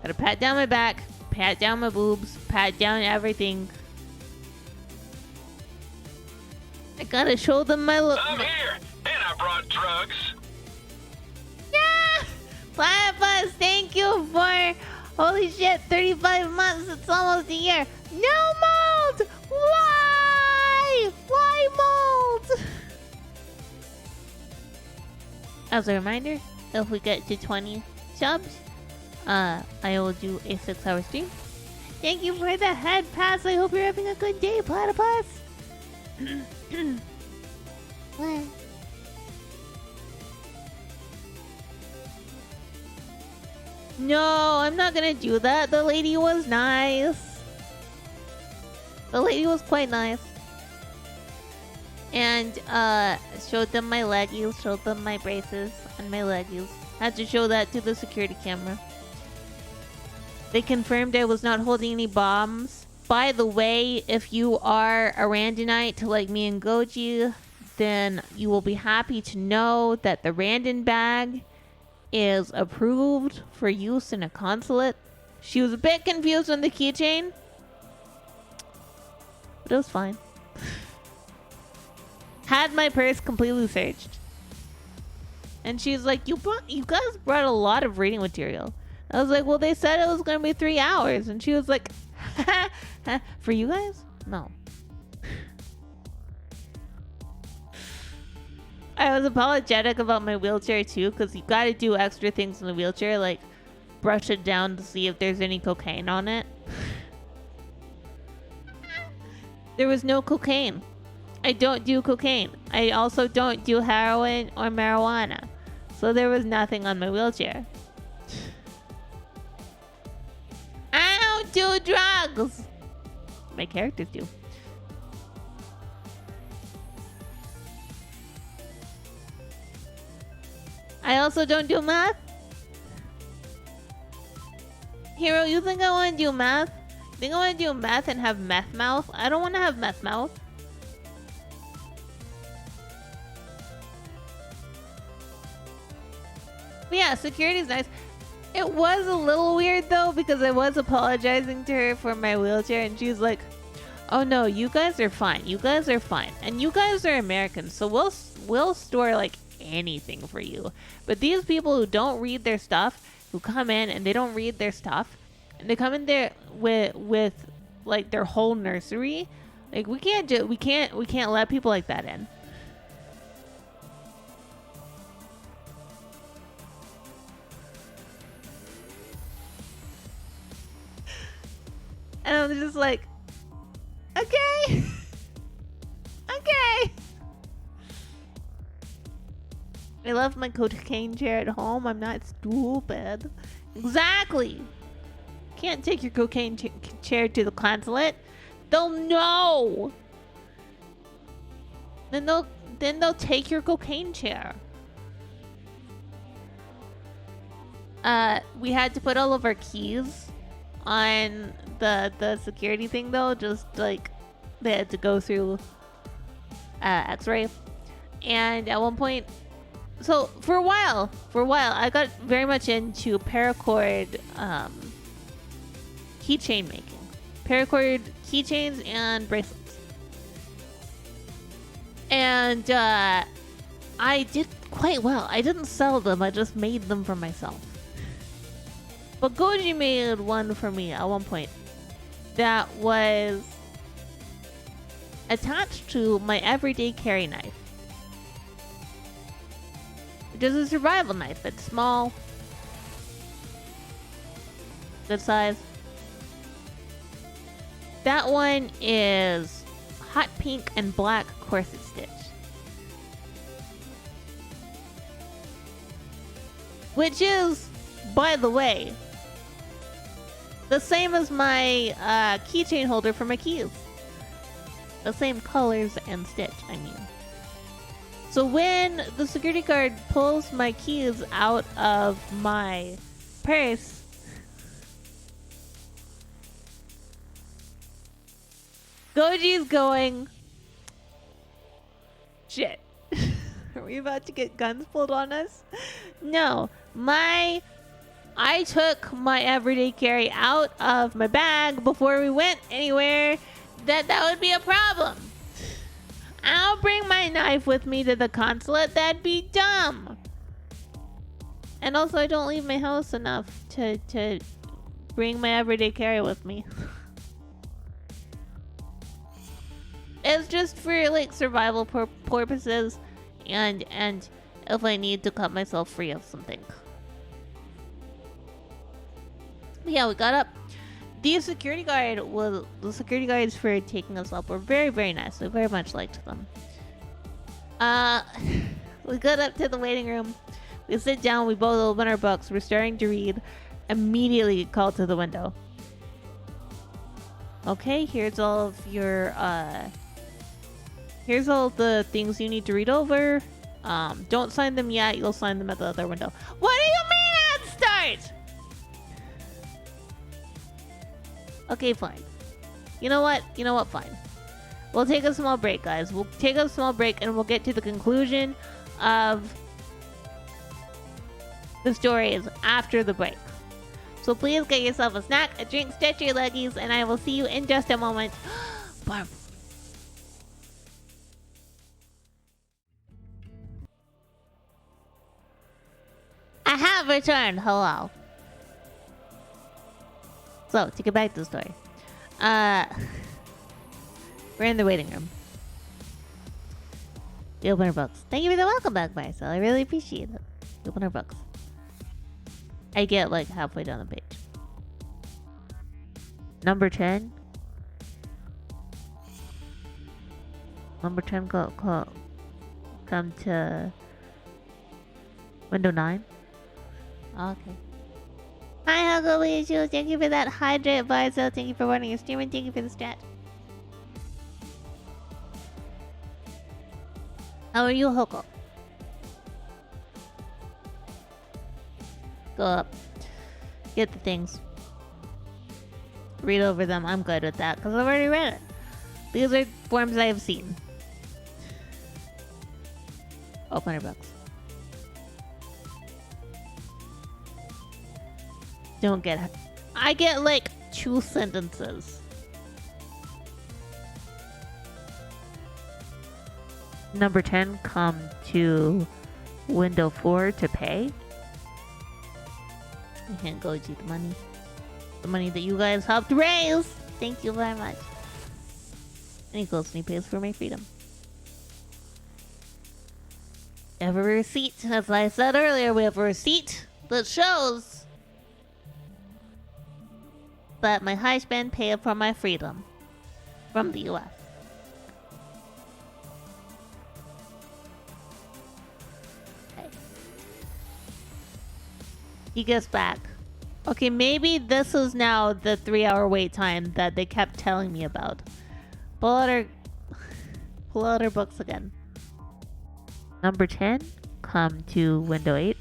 Gotta pat down my back, pat down my boobs, pat down everything. I gotta show them my look. I'm here, and I brought drugs. Yeah! Platypus, thank you for... Holy shit, 35 months, it's almost a year. No mold! Why? Why mold? As a reminder, if we get to 20 subs, I will do a 6-hour stream. Thank you for the head pass. I hope you're having a good day, Platypus. What? No, I'm not gonna do that. The lady was nice. The lady was quite nice. And, showed them my leggies, showed them my braces and my leggies. Had to show that to the security camera. They confirmed I was not holding any bombs. By the way, if you are a Randonite like me and Goji, then you will be happy to know that the Randon bag is approved for use in a consulate. She was a bit confused on the keychain, but it was fine. Had my purse completely searched, and she's like, "You guys brought a lot of reading material." I was like, "Well, they said it was gonna be 3 hours," and she was like, "For you guys? No." I was apologetic about my wheelchair too, because you gotta do extra things in the wheelchair, like brush it down to see if there's any cocaine on it. There was no cocaine. I don't do cocaine. I also don't do heroin or marijuana. So there was nothing on my wheelchair. I don't do drugs. My characters do. I also don't do math. Hero, you think I want to do math? Think I want to do math and have meth mouth? I don't want to have meth mouth. But yeah, security's nice. It was a little weird though, because I was apologizing to her for my wheelchair, and she's like, "Oh no, you guys are fine. You guys are fine, and you guys are Americans, so we'll store like anything for you." But these people who don't read their stuff, who come in and they don't read their stuff, and they come in there with like their whole nursery, like we can't let people like that in. And I'm just like, okay. Okay. I left my cocaine chair at home. I'm not stupid. Exactly. Can't take your cocaine chair to the consulate. They'll know. Then they'll take your cocaine chair. We had to put all of our keys on the security thing though, just like they had to go through x-ray. And at one point, so for a while I got very much into paracord keychain making. Paracord keychains and bracelets. And I did quite well. I didn't sell them, I just made them for myself. But Goji made one for me at one point that was attached to my everyday carry knife. Which is a survival knife. It's small. Good size. That one is hot pink and black corset stitch. Which is, by the way, the same as my keychain holder for my keys. The same colors and stitch, I mean. So when the security guard pulls my keys out of my purse, Goji's going, shit. Are we about to get guns pulled on us? No. I took my everyday carry out of my bag before we went anywhere. That would be a problem. I'll bring my knife with me to the consulate. That'd be dumb. And also, I don't leave my house enough to bring my everyday carry with me. It's just for like survival purposes, and if I need to cut myself free of something. Yeah, we got up. The security guards for taking us up were very, very nice. We very much liked them. We got up to the waiting room. We sit down. We both open our books. We're starting to read. Immediately called to the window. Okay, here's all of your here's all the things you need to read over. Don't sign them yet. You'll sign them at the other window. What do you mean at start? Okay, fine. You know what? Fine. We'll take a small break, guys. We'll take a small break and we'll get to the conclusion of the stories after the break. So please get yourself a snack, a drink, stretch your leggies, and I will see you in just a moment. Barb. I have returned. Hello. So, to get back to the story. We're in the waiting room. We open our books. Thank you for the welcome back, Marcel. I really appreciate it. We open our books. I get like halfway down the page. Number 10. Number 10 come to window 9. Okay. Hi, Hugo Issue. Thank you for that hydrate advisor. Thank you for running your stream and thank you for the stretch. How are you, Hoko? Go up. Get the things. Read over them. I'm good with that because I've already read it. These are forms I have seen. Open our books. Don't get it. I get like 2 sentences. Number 10, come to window 4 to pay. I can't go to the money. The money that you guys helped raise. Thank you very much. And he goes and he pays for my freedom. We have a receipt. As I said earlier, we have a receipt that shows that my husband paid for my freedom from the US. Okay. He gets back. Okay, maybe this is now the 3-hour wait time that they kept telling me about. Pull out our books again. Number 10, come to window 8.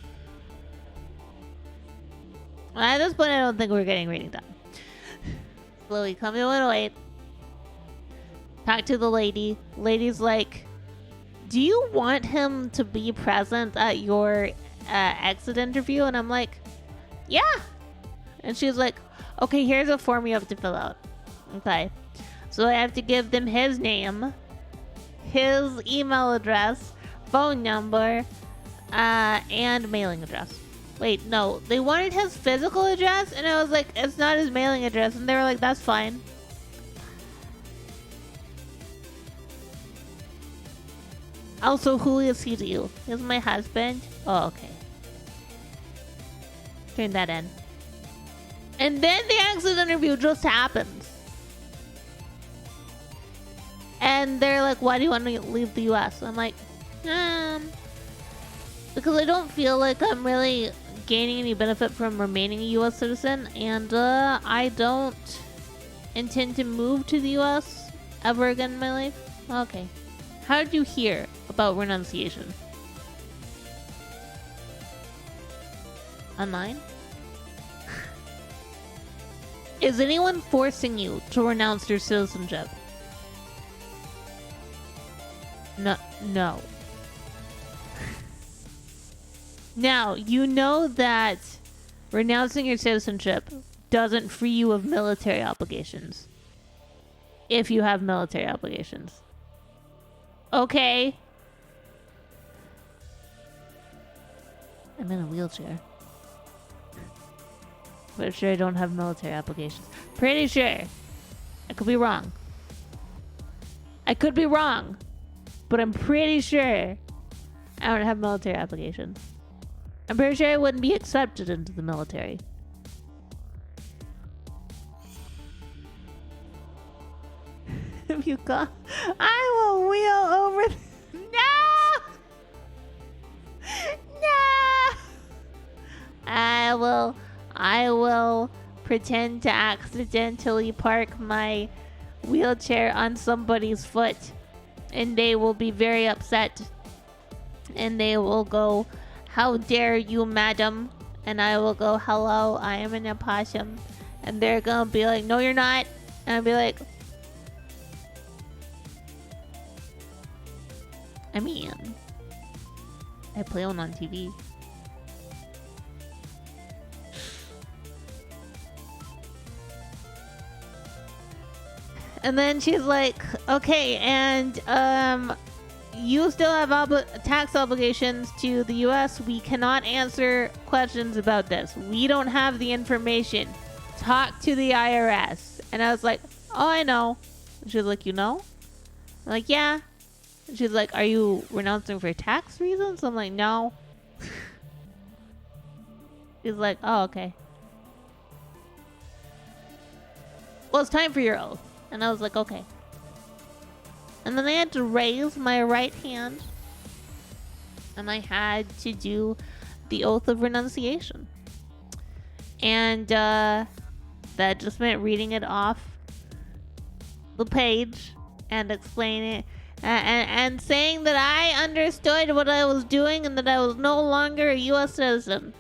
At this point, I don't think we're getting reading done. Slowly come to window 8. Talk to the lady. Lady's like, do you want him to be present at your exit interview? And I'm like, yeah. And she's like, okay, here's a form you have to fill out. Okay. So I have to give them his name, his email address, phone number, and mailing address. Wait, no. They wanted his physical address, and I was like, it's not his mailing address. And they were like, that's fine. Also, who is he to you? He's my husband. Oh, okay. Turn that in. And then the exit interview just happens. And they're like, why do you want to leave the US? I'm like, because I don't feel like I'm really gaining any benefit from remaining a US citizen. And I don't intend to move to the US ever again in my life. Okay. How did you hear about renunciation? Online? Is anyone forcing you to renounce your citizenship? No. Now, you know that renouncing your citizenship doesn't free you of military obligations. If you have military obligations. Okay. I'm in a wheelchair. Pretty sure I don't have military obligations. Pretty sure. I could be wrong. But I'm pretty sure I don't have military obligations. I'm pretty sure I wouldn't be accepted into the military. If you come, I will wheel over. No! I will pretend to accidentally park my wheelchair on somebody's foot, and they will be very upset, and they will go, how dare you, madam? And I will go, hello, I am an opossum. And they're gonna be like, no, you're not. And I'll be like, I mean, I play one on TV. And then she's like, okay, and you still have tax obligations to the US. We cannot answer questions about this. We don't have the information. Talk to the IRS. And I was like, oh, I know. And she was like, you know? I'm like, yeah. And she's like, are you renouncing for tax reasons? I'm like, no. She's like, oh, okay. Well, it's time for your oath. And I was like, okay. And then I had to raise my right hand. And I had to do the oath of renunciation. And that just meant reading it off the page and explaining it. And saying that I understood what I was doing and that I was no longer a U.S. citizen.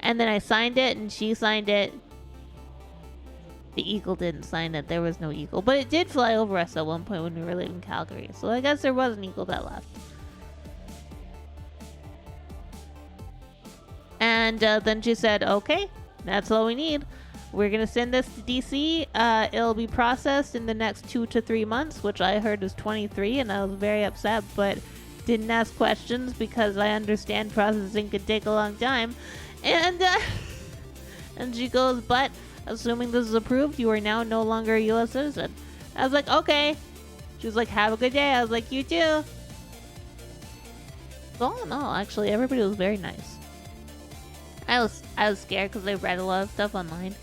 And then I signed it and she signed it. The eagle didn't sign it. There was no eagle. But it did fly over us at one point when we were leaving Calgary. So I guess there was an eagle that left. And then she said, okay, that's all we need. We're going to send this to DC. It'll be processed in the next 2 to 3 months, which I heard is 23. And I was very upset, but didn't ask questions because I understand processing could take a long time. And she goes, but assuming this is approved, you are now no longer a U.S. citizen. I was like, okay. She was like, have a good day. I was like, you too. So all in all, actually, everybody was very nice. I was scared because I read a lot of stuff online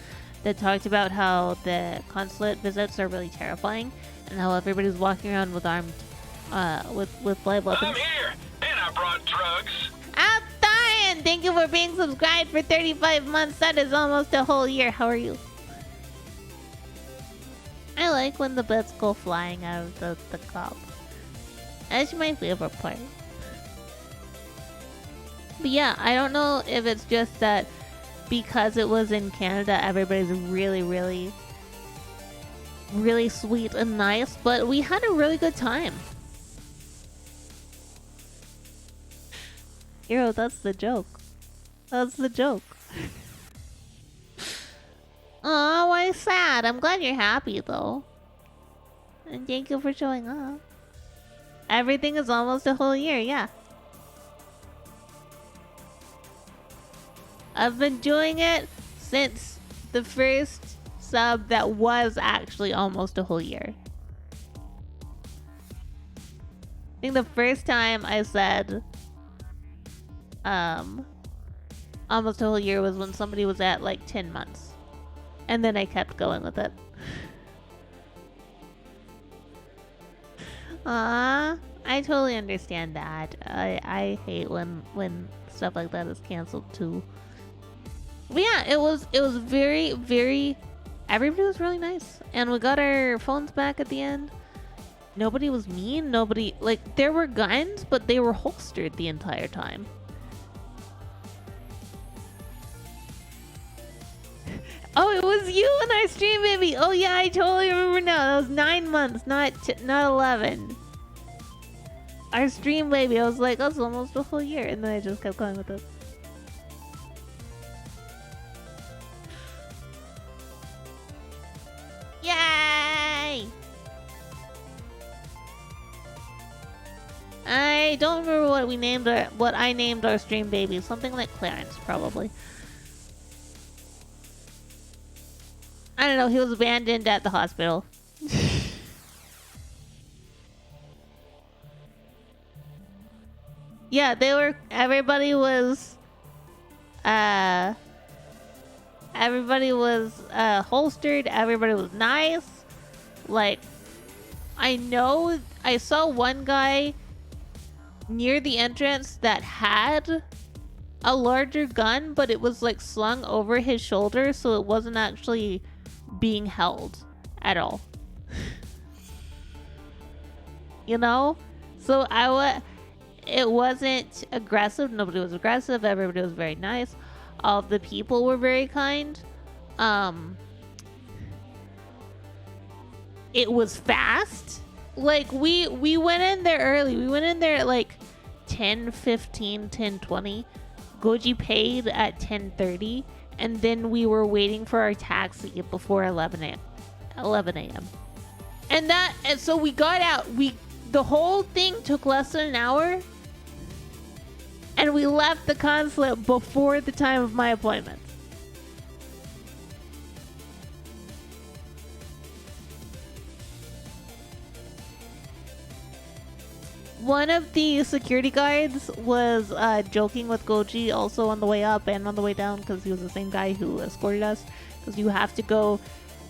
that talked about how the consulate visits are really terrifying and how everybody's walking around with armed, with live weapons. I'm here, and I brought drugs. I'm dying! Zatsudan, thank you for being subscribed for 35 months. That is almost a whole year. How are you? I like when the bits go flying out of the cup. That's my favorite part. But yeah, I don't know if it's just that because it was in Canada, everybody's really, really, really sweet and nice, but we had a really good time. Hero, that's the joke. That's the joke. Aw, why sad? I'm glad you're happy though. And thank you for showing up. Everything is almost a whole year, yeah. I've been doing it since the first sub that was actually almost a whole year. I think the first time I said almost a whole year was when somebody was at like 10 months. And then I kept going with it. I totally understand that. I hate when stuff like that is canceled too. But yeah, it was very, very, everybody was really nice. And we got our phones back at the end. Nobody was mean. Nobody, like, there were guns, but they were holstered the entire time. Oh, it was you in our stream, baby. Oh yeah, I totally remember now. That was 9 months, not 11. Our stream, baby. I was like, that's almost a whole year. And then I just kept going with it. Yay! I don't remember what I named our stream baby. Something like Clarence, probably. I don't know. He was abandoned at the hospital. Yeah, everybody was holstered. Everybody was nice. Like, I saw one guy near the entrance that had a larger gun, but it was like slung over his shoulder, so it wasn't actually being held at all. You know? So it wasn't aggressive. Nobody was aggressive. Everybody was very nice. All of the people were very kind. It was fast. Like, we went in there early. We went in there at like 10:15, 10:20. Goji paid at 10:30, and then we were waiting for our taxi before 11 a.m. And so we got out. The whole thing took less than an hour, and we left the consulate before the time of my appointment. One of the security guards was joking with Goji also on the way up and on the way down, because he was the same guy who escorted us. Because you have to go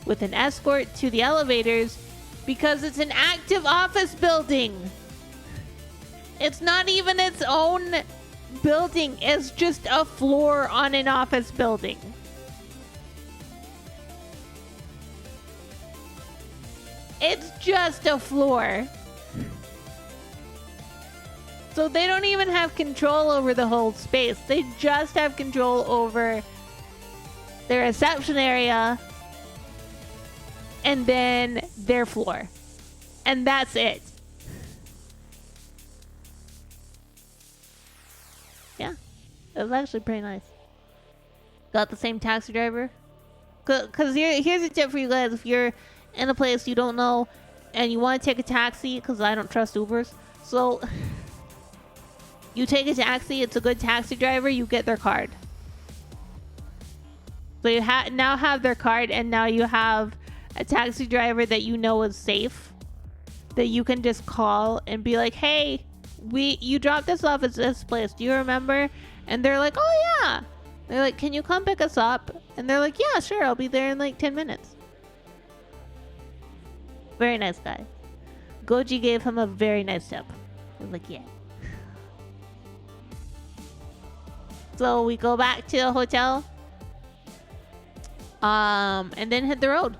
with an escort to the elevators because it's an active office building. It's not even its own building. It's just a floor on an office building. It's just a floor. So they don't even have control over the whole space. They just have control over their reception area and then their floor. And that's it. Yeah. It was actually pretty nice. Got the same taxi driver. Because here's a tip for you guys. If you're in a place you don't know and you want to take a taxi, because I don't trust Ubers. So you take a taxi, it's a good taxi driver, you get their card. So you now have their card, and now you have a taxi driver that you know is safe, that you can just call and be like, hey, you dropped us off at this place, do you remember? And they're like, oh yeah. They're like, can you come pick us up? And they're like, yeah, sure, I'll be there in like 10 minutes. Very nice guy. Goji gave him a very nice tip. I was like, yeah. So we go back to the hotel, and then hit the road.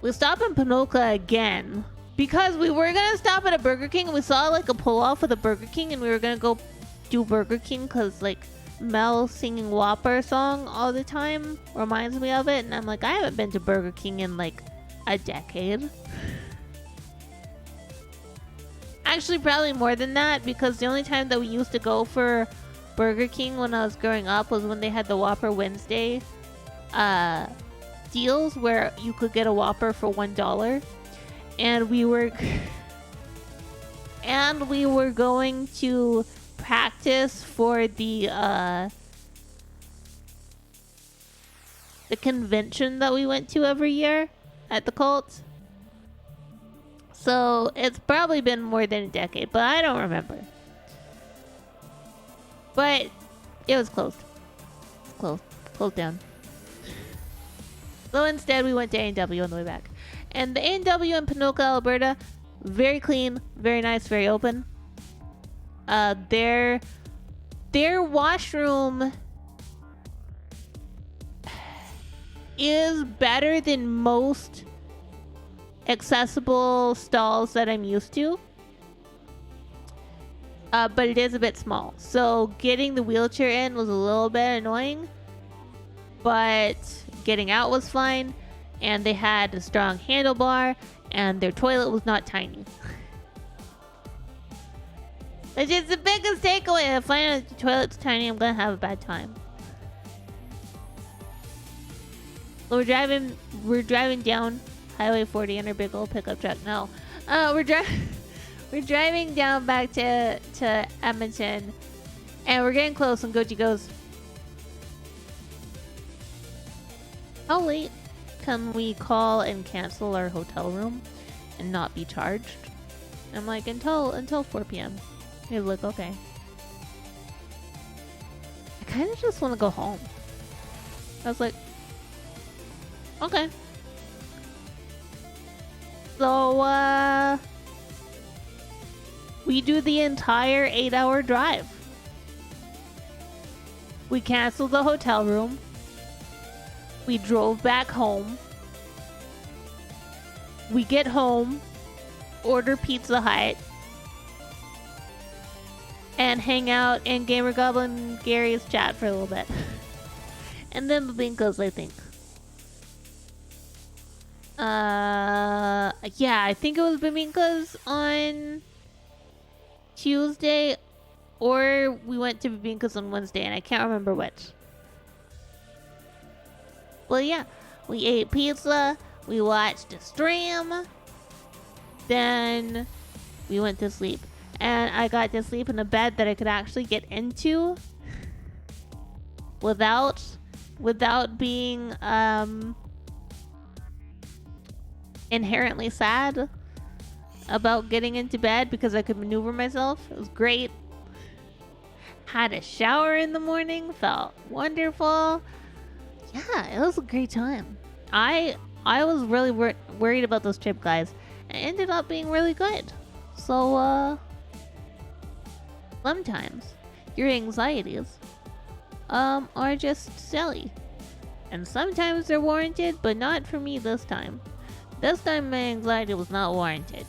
We stop in Panoka again because we were gonna stop at a Burger King. We saw like a pull off with a Burger King, and we were gonna go do Burger King because like Mel singing Whopper song all the time reminds me of it, and I'm like, I haven't been to Burger King in like a decade. Actually, probably more than that, because the only time that we used to go for Burger King when I was growing up was when they had the Whopper Wednesday deals where you could get a Whopper for $1, and we were going to practice for the convention that we went to every year at the cult. So it's probably been more than a decade, but I don't remember. But it was closed. Closed down. So instead we went to A&W on the way back. And the A&W in Panoka, Alberta, very clean, very nice, very open. Their washroom is better than most accessible stalls that I'm used to, but it is a bit small, so getting the wheelchair in was a little bit annoying, but getting out was fine. And they had a strong handlebar, and their toilet was not tiny. Which is the biggest takeaway. If I find the toilet's tiny, I'm gonna have a bad time. So we're driving down Highway 40 in our big old pickup truck. No, we're driving down back to Edmonton, and we're getting close. And Goji goes, "How late can we call and cancel our hotel room and not be charged?" I'm like, until 4 p.m. He's like, okay. I kind of just want to go home. I was like, okay. So, we do the entire 8-hour drive. We canceled the hotel room. We drove back home. We get home, order Pizza Hut, and hang out in Gamer Goblin Gary's chat for a little bit. And then Babinko's, I think. Yeah, I think it was Babinko's on Tuesday, or we went to Babinko's on Wednesday, and I can't remember which. Well, yeah, we ate pizza, we watched a stream, then we went to sleep. And I got to sleep in a bed that I could actually get into without being inherently sad about getting into bed, because I could maneuver myself. It was great. Had a shower in the morning, felt wonderful. Yeah, it was a great time. I was really worried about this trip, guys. It ended up being really good. So, sometimes your anxieties are just silly. And sometimes they're warranted, but not for me this time. This time my anxiety was not warranted.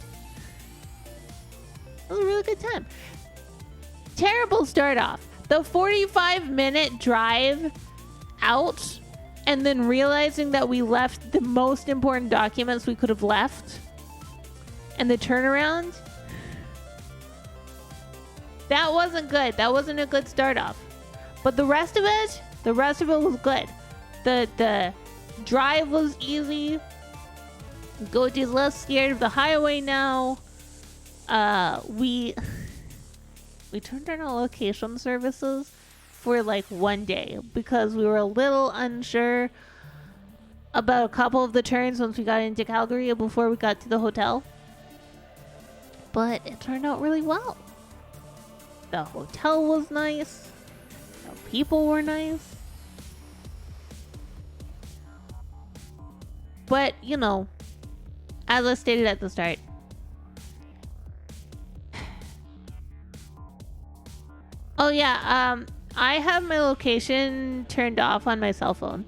It was a really good time. Terrible start off. The 45-minute drive out, and then realizing that we left the most important documents we could have left, and the turnaround, that wasn't good. That wasn't a good start off. But the rest of it was good. The drive was easy. Goji's less scared of the highway now. We turned on our location services for like one day because we were a little unsure about a couple of the turns once we got into Calgary before we got to the hotel. But it turned out really well. The hotel was nice. The people were nice. But, you know, as I stated at the start, Oh yeah, I have my location turned off on my cell phone.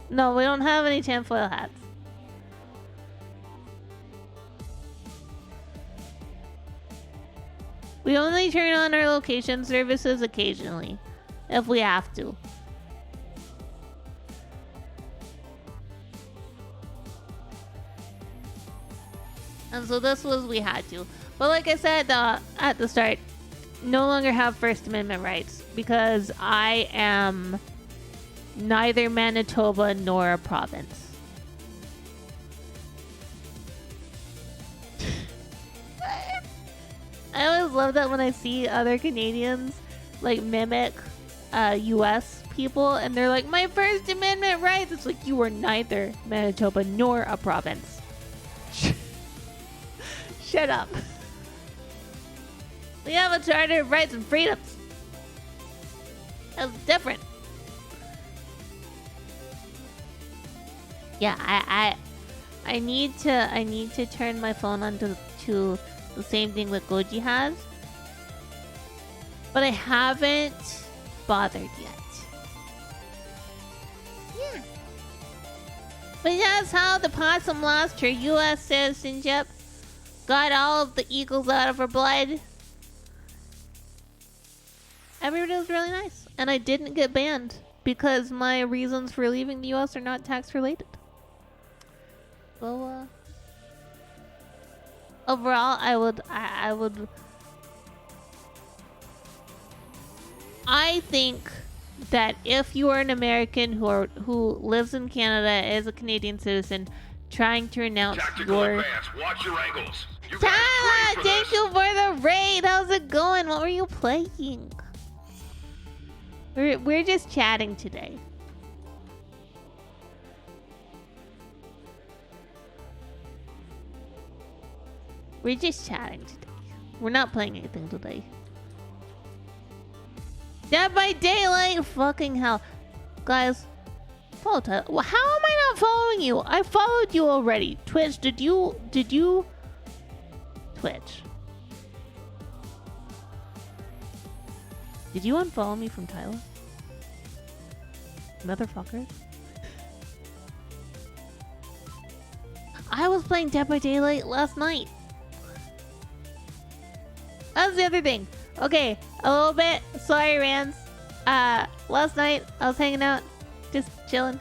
No, we don't have any tinfoil hats. We only turn on our location services occasionally, if we have to. And so this was we had to. But like I said at the start, no longer have First Amendment rights because I am neither Manitoba nor a province. I always love that when I see other Canadians like mimic US people and they're like, my First Amendment rights. It's like, you are neither Manitoba nor a province. Shut up. We have a Charter of Rights and Freedoms. That's different. Yeah, I need to turn my phone on to the same thing that Goji has. But I haven't bothered yet. Yeah. But that's how the possum lost her US citizenship. Got all of the eagles out of her blood. Everybody was really nice. And I didn't get banned because my reasons for leaving the US are not tax related. So, overall, I think that if you are an American who lives in Canada, is a Canadian citizen, trying to renounce Tactical your... advance. Watch your angles. You Tyler, got a thank you for the raid. How's it going? What were you playing? We're just chatting today. We're just chatting today. We're not playing anything today. Dead by Daylight? Fucking hell. Guys, follow Tyler. Well, how am I not following you? I followed you already. Twitch, did you... Twitch. Did you unfollow me from Tyler? Motherfucker. I was playing Dead by Daylight last night. That's the other thing. Okay, a little bit. Sorry, Rans. Last night I was hanging out, just chilling,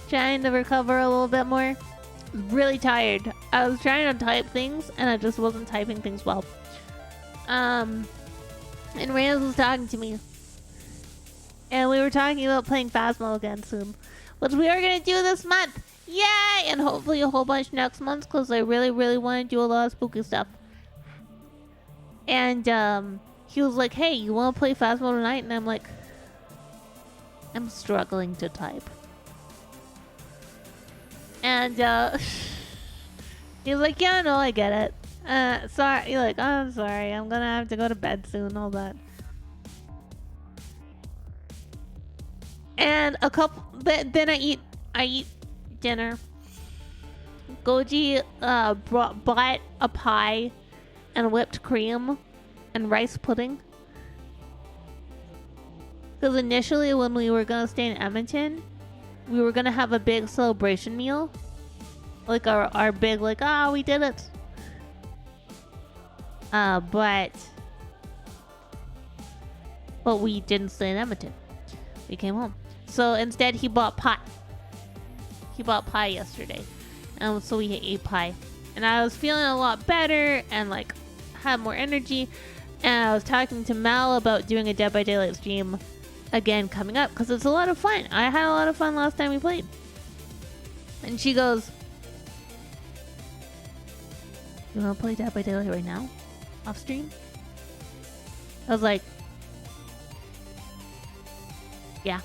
trying to recover a little bit more. Really tired. I was trying to type things and I just wasn't typing things well. And Rans was talking to me. And we were talking about playing Phasmo again soon, which we are gonna do this month. Yay! And hopefully a whole bunch next month because I really, really want to do a lot of spooky stuff. And he was like, hey, you want to play Phasmo tonight? And I'm like, I'm struggling to type. And he's like, yeah, no, I get it. Sorry. You're like, oh, I'm sorry. I'm going to have to go to bed soon, all that. And then I eat dinner. Goji bought a pie and whipped cream and rice pudding. Because initially when we were going to stay in Edmonton, we were going to have a big celebration meal. Like our big, like, we did it. But we didn't stay in Edmonton. We came home. So instead he bought pie. He bought pie yesterday. And so we ate pie. And I was feeling a lot better and like had more energy. And I was talking to Mal about doing a Dead by Daylight stream again coming up because it's a lot of fun. I had a lot of fun last time we played. And she goes, you want to play Dead by Daylight right now? Off stream? I was like, yeah.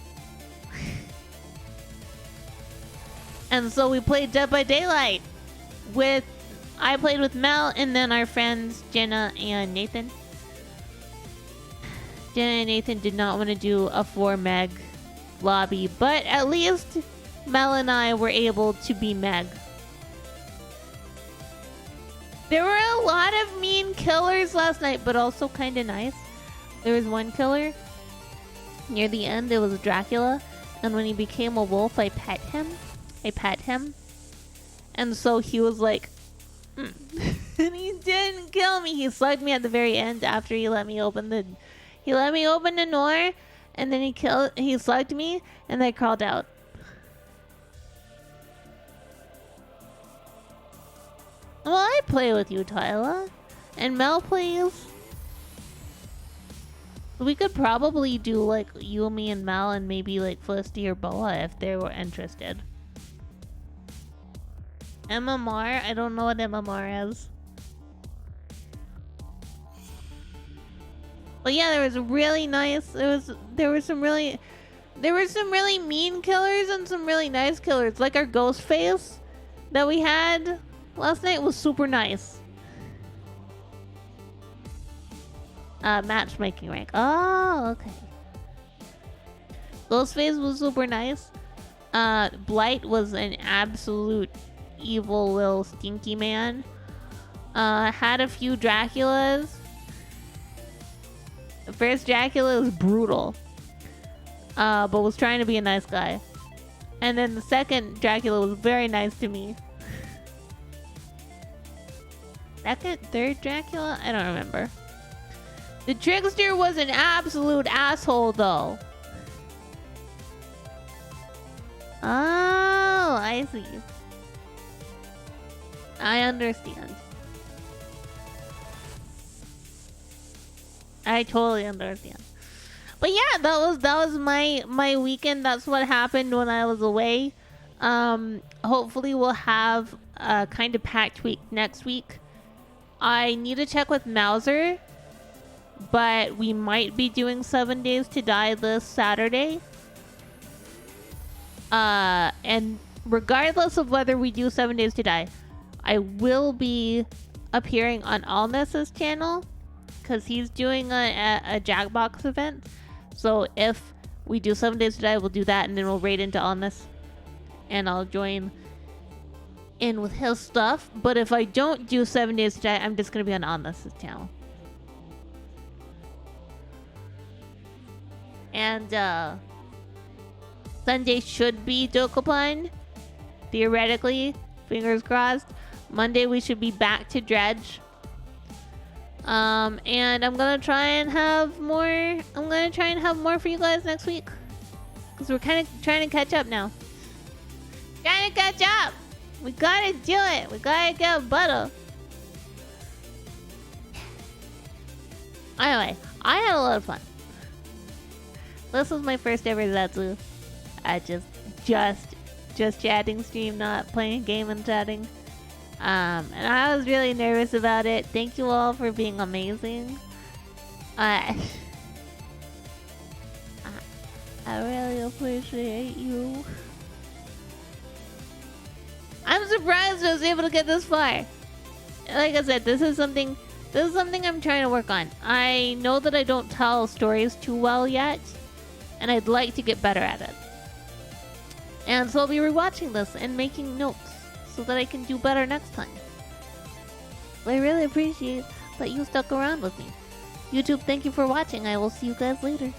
And so we played Dead by Daylight I played with Mel and then our friends Jenna and Nathan. Jenna and Nathan did not want to do a 4 meg lobby, but at least Mel and I were able to be meg. There were a lot of mean killers last night, but also kind of nice. There was one killer near the end. It was Dracula, and when he became a wolf, I pet him. And so he was like, and he didn't kill me. He slugged me at the very end after he let me open the door, and then he slugged me, and I crawled out. Well, I play with you, Tyler. And Mel plays. We could probably do like you, me, and Mel, and maybe like Felicity or Boa if they were interested. MMR? I don't know what MMR is. But yeah, there was really nice. There were some really mean killers and some really nice killers. Like our ghost face that we had last night was super nice. Matchmaking rank. Oh, okay. Ghostface was super nice. Blight was an absolute evil little stinky man. Had a few Draculas. The first Dracula was brutal. But was trying to be a nice guy. And then the second Dracula was very nice to me. Third Dracula? I don't remember. The trickster was an absolute asshole, though. Oh, I see. I understand. I totally understand. But yeah, that was my weekend. That's what happened when I was away. Hopefully we'll have a kind of packed week next week. I need to check with Mauser, but we might be doing 7 Days to Die this Saturday. And regardless of whether we do 7 Days to Die, I will be appearing on Alness's channel because he's doing a Jackbox event. So if we do 7 Days to Die, we'll do that, and then we'll raid into Alness, and I'll join in with his stuff. But if I don't do 7 Days to Die, I'm just gonna be on Alness's channel. And Sunday should be Dokapon, theoretically, fingers crossed. Monday we should be back to Dredge. And I'm gonna try and have more. I'm gonna try and have more for you guys next week, because we're kind of trying to catch up now. Trying to catch up. We gotta do it. We gotta get better. Anyway, I had a lot of fun. This was my first ever Zatsu. I just chatting stream, not playing a game and chatting. And I was really nervous about it. Thank you all for being amazing. I really appreciate you. I'm surprised I was able to get this far. Like I said, this is something I'm trying to work on. I know that I don't tell stories too well yet, and I'd like to get better at it. And so I'll be rewatching this and making notes so that I can do better next time. I really appreciate that you stuck around with me. YouTube, thank you for watching. I will see you guys later.